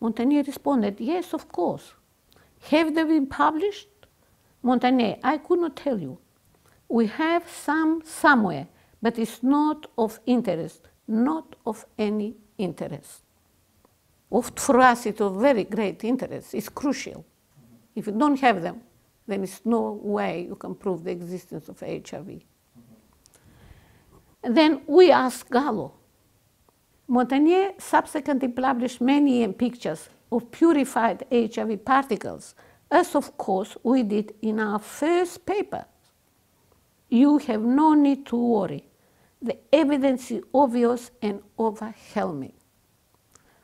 Montagnier responded, yes, of course. Have they been published? Montagnier, I could not tell you. We have some somewhere, but it's not of interest, not of any interest. For us, it's of very great interest. It's crucial. If you don't have them, then there's no way you can prove the existence of HIV. And then we asked Gallo. Montagnier subsequently published many pictures of purified HIV particles, as of course we did in our first paper. You have no need to worry. The evidence is obvious and overwhelming.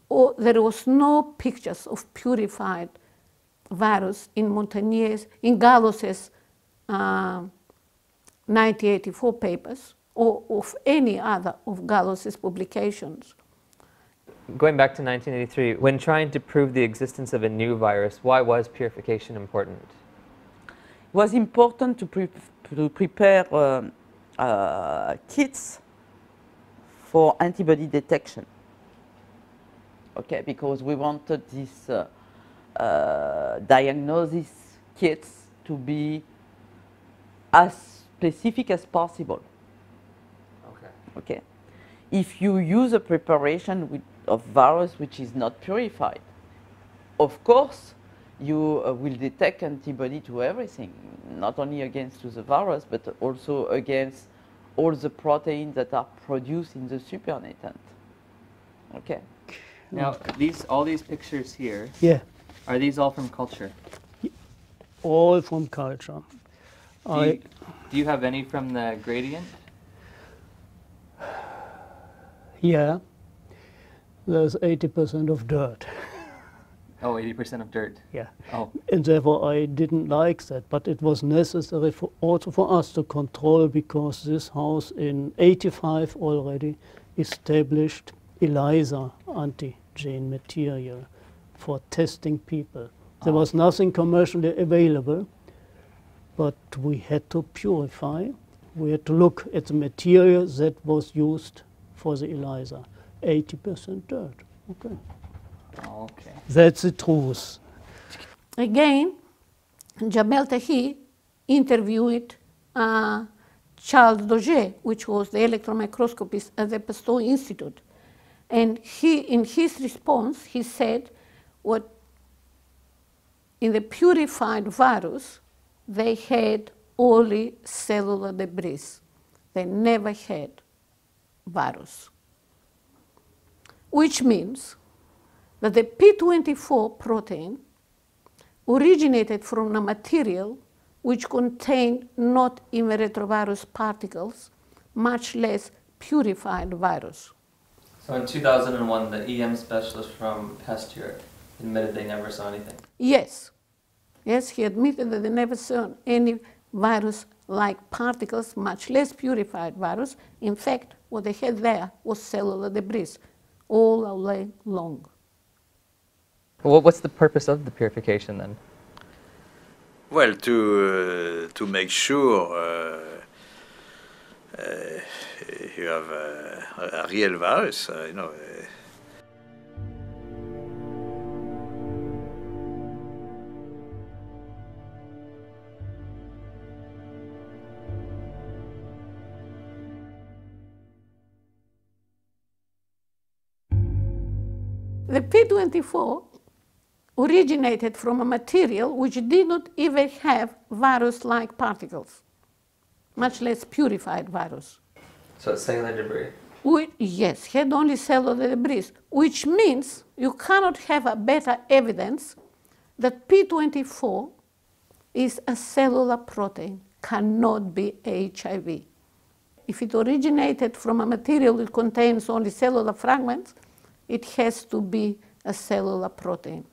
Or there was no pictures of purified virus in Gallos's 1984 papers, or of any other of Gallos's publications. Going back to 1983, when trying to prove the existence of a new virus, why was purification important? It was important to prepare kits for antibody detection. Okay, because we wanted these diagnosis kits to be as specific as possible. Okay. If you use a preparation of virus which is not purified, of course you will detect antibody to everything, not only against the virus, but also against all the proteins that are produced in the supernatant. Okay. Now, all these pictures here, are these all from culture? All from culture. Do you have any from the gradient? Yeah, there's 80% of dirt. Oh, 80% of dirt. Yeah. Oh. And therefore I didn't like that, but it was necessary also for us to control, because this house in 85 already established ELISA antigen material for testing people. There was nothing commercially available, but we had to purify. We had to look at the material that was used for the ELISA. 80% dirt. Okay. Okay. That's the truth. Again, Jamel Tahi interviewed Charles Dauger, which was the electron microscopist at the Pasteur Institute. And in his response, he said, in the purified virus, they had only cellular debris. They never had virus. Which means that the P24 protein originated from a material which contained not even retrovirus particles, much less purified virus. So in 2001, the EM specialist from Pasteur admitted they never saw anything? Yes. Yes, he admitted that they never saw any virus-like particles, much less purified virus. In fact, what they had there was cellular debris all day long. Well, what's the purpose of the purification then? Well, to make sure you have a real virus, you know. The P24 originated from a material which did not even have virus-like particles, much less purified virus. So it's cellular debris? Yes, had only cellular debris, which means you cannot have a better evidence that P24 is a cellular protein, cannot be HIV. If it originated from a material that contains only cellular fragments, it has to be a cellular protein.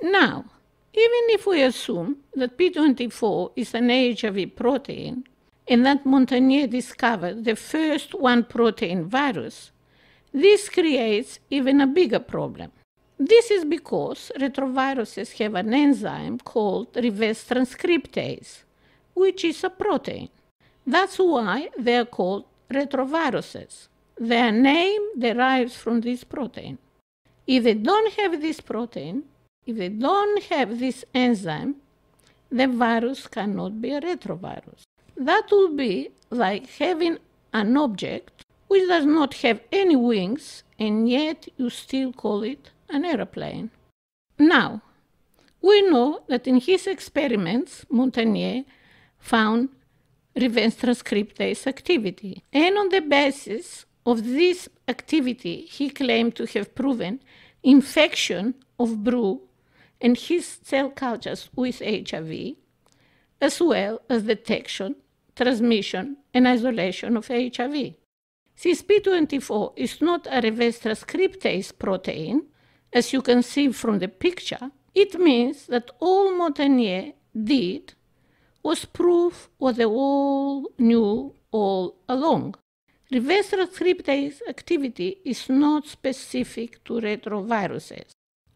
Now, even if we assume that P24 is an HIV protein and that Montagnier discovered the first one-protein virus, this creates even a bigger problem. This is because retroviruses have an enzyme called reverse transcriptase, which is a protein. That's why they are called retroviruses. Their name derives from this protein. If they don't have this protein, if they don't have this enzyme, the virus cannot be a retrovirus. That would be like having an object which does not have any wings, and yet you still call it an aeroplane. Now, we know that in his experiments, Montagnier found reverse transcriptase activity. And on the basis of this activity, he claimed to have proven infection of brew and his cell cultures with HIV, as well as detection, transmission, and isolation of HIV. CSP24 is not a reverse transcriptase protein, as you can see from the picture. It means that all Montagnier did was prove what they all knew all along. Reverse transcriptase activity is not specific to retroviruses.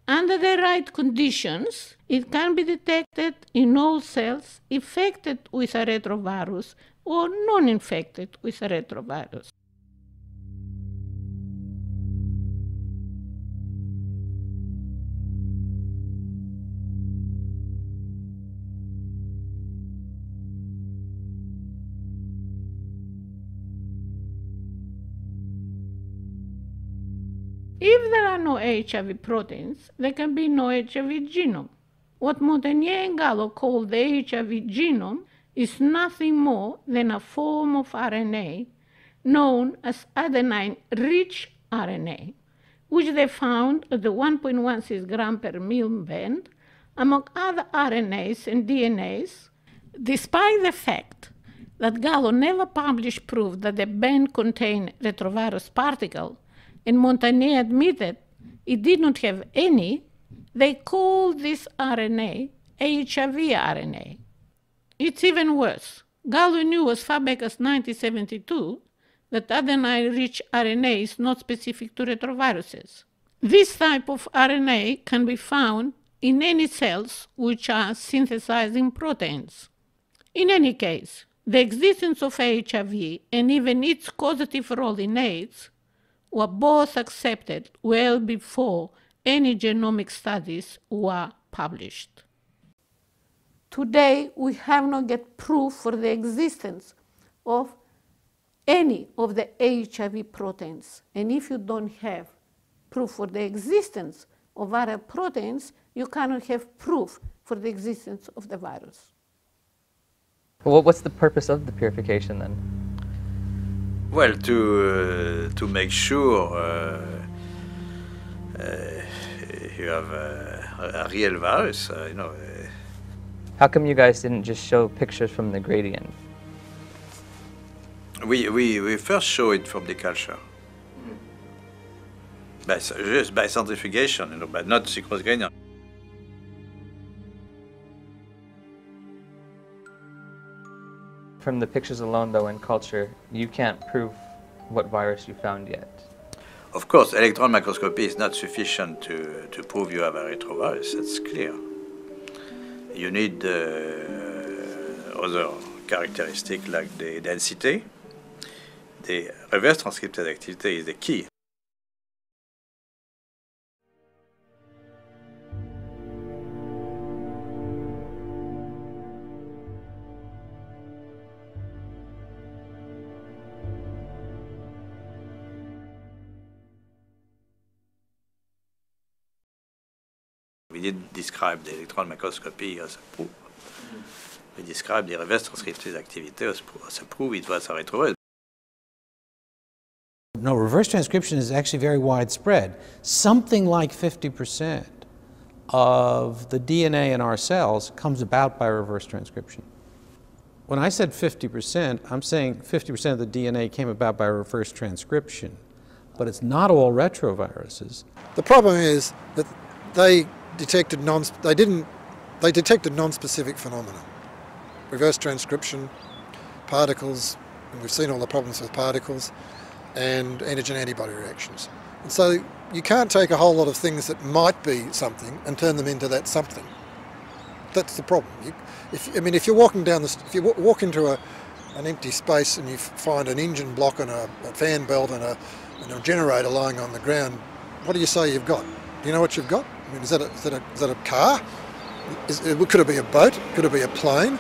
Under the right conditions, it can be detected in all cells infected with a retrovirus or non-infected with a retrovirus. If there are no HIV proteins, there can be no HIV genome. What Montagnier and Gallo call the HIV genome is nothing more than a form of RNA known as adenine-rich RNA, which they found at the 1.16 gram per mil band among other RNAs and DNAs, despite the fact that Gallo never published proof that the band contained retrovirus particle, and Montagnier admitted it did not have any. They call this RNA HIV RNA. It's even worse. Gallo knew as far back as 1972 that adenine-rich RNA is not specific to retroviruses. This type of RNA can be found in any cells which are synthesizing proteins. In any case, the existence of HIV and even its causative role in AIDS were both accepted well before any genomic studies were published. Today, we have not yet proof for the existence of any of the HIV proteins. And if you don't have proof for the existence of other proteins, you cannot have proof for the existence of the virus. Well, what's the purpose of the purification then? Well, to make sure you have a real virus, you know. How come you guys didn't just show pictures from the gradient? We first show it from the culture. Just by centrifugation, you know, but not sucrose gradient. From the pictures alone, though, in culture, you can't prove what virus you found yet. Of course, electron microscopy is not sufficient to prove you have a retrovirus, that's clear. You need other characteristics like the density. The reverse transcriptase activity is the key. We didn't describe the electron microscopy as a proof. We described the reverse transcriptase activity as a proof it was a retrovirus. No, reverse transcription is actually very widespread. Something like 50% of the DNA in our cells comes about by reverse transcription. When I said 50%, I'm saying 50% of the DNA came about by reverse transcription, but it's not all retroviruses. The problem is that they detected non-specific phenomena. Reverse transcription, particles, and we've seen all the problems with particles, and antigen-antibody reactions. And so you can't take a whole lot of things that might be something and turn them into that something. That's the problem. If you're walking down if you walk into an empty space and you find an engine block and a fan belt and a generator lying on the ground, what do you say you've got? Do you know what you've got? I mean, is that a car? Could it be a boat? Could it be a plane?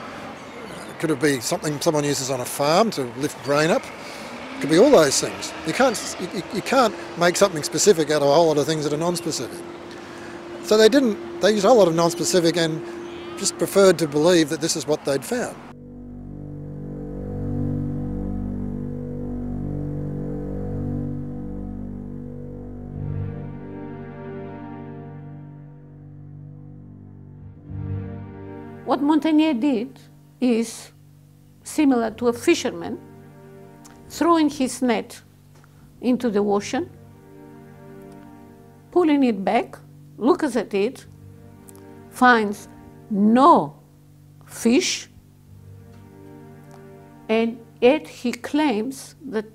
Could it be something someone uses on a farm to lift grain up? It could be all those things. You can't make something specific out of a whole lot of things that are non-specific. So they used a whole lot of non-specific and just preferred to believe that this is what they'd found. What Montagnier did is similar to a fisherman throwing his net into the ocean, pulling it back, looks at it, finds no fish, and yet he claims that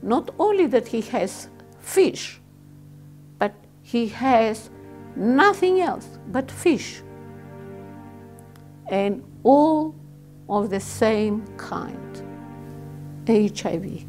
not only that he has fish, but he has nothing else but fish, and all of the same kind, HIV.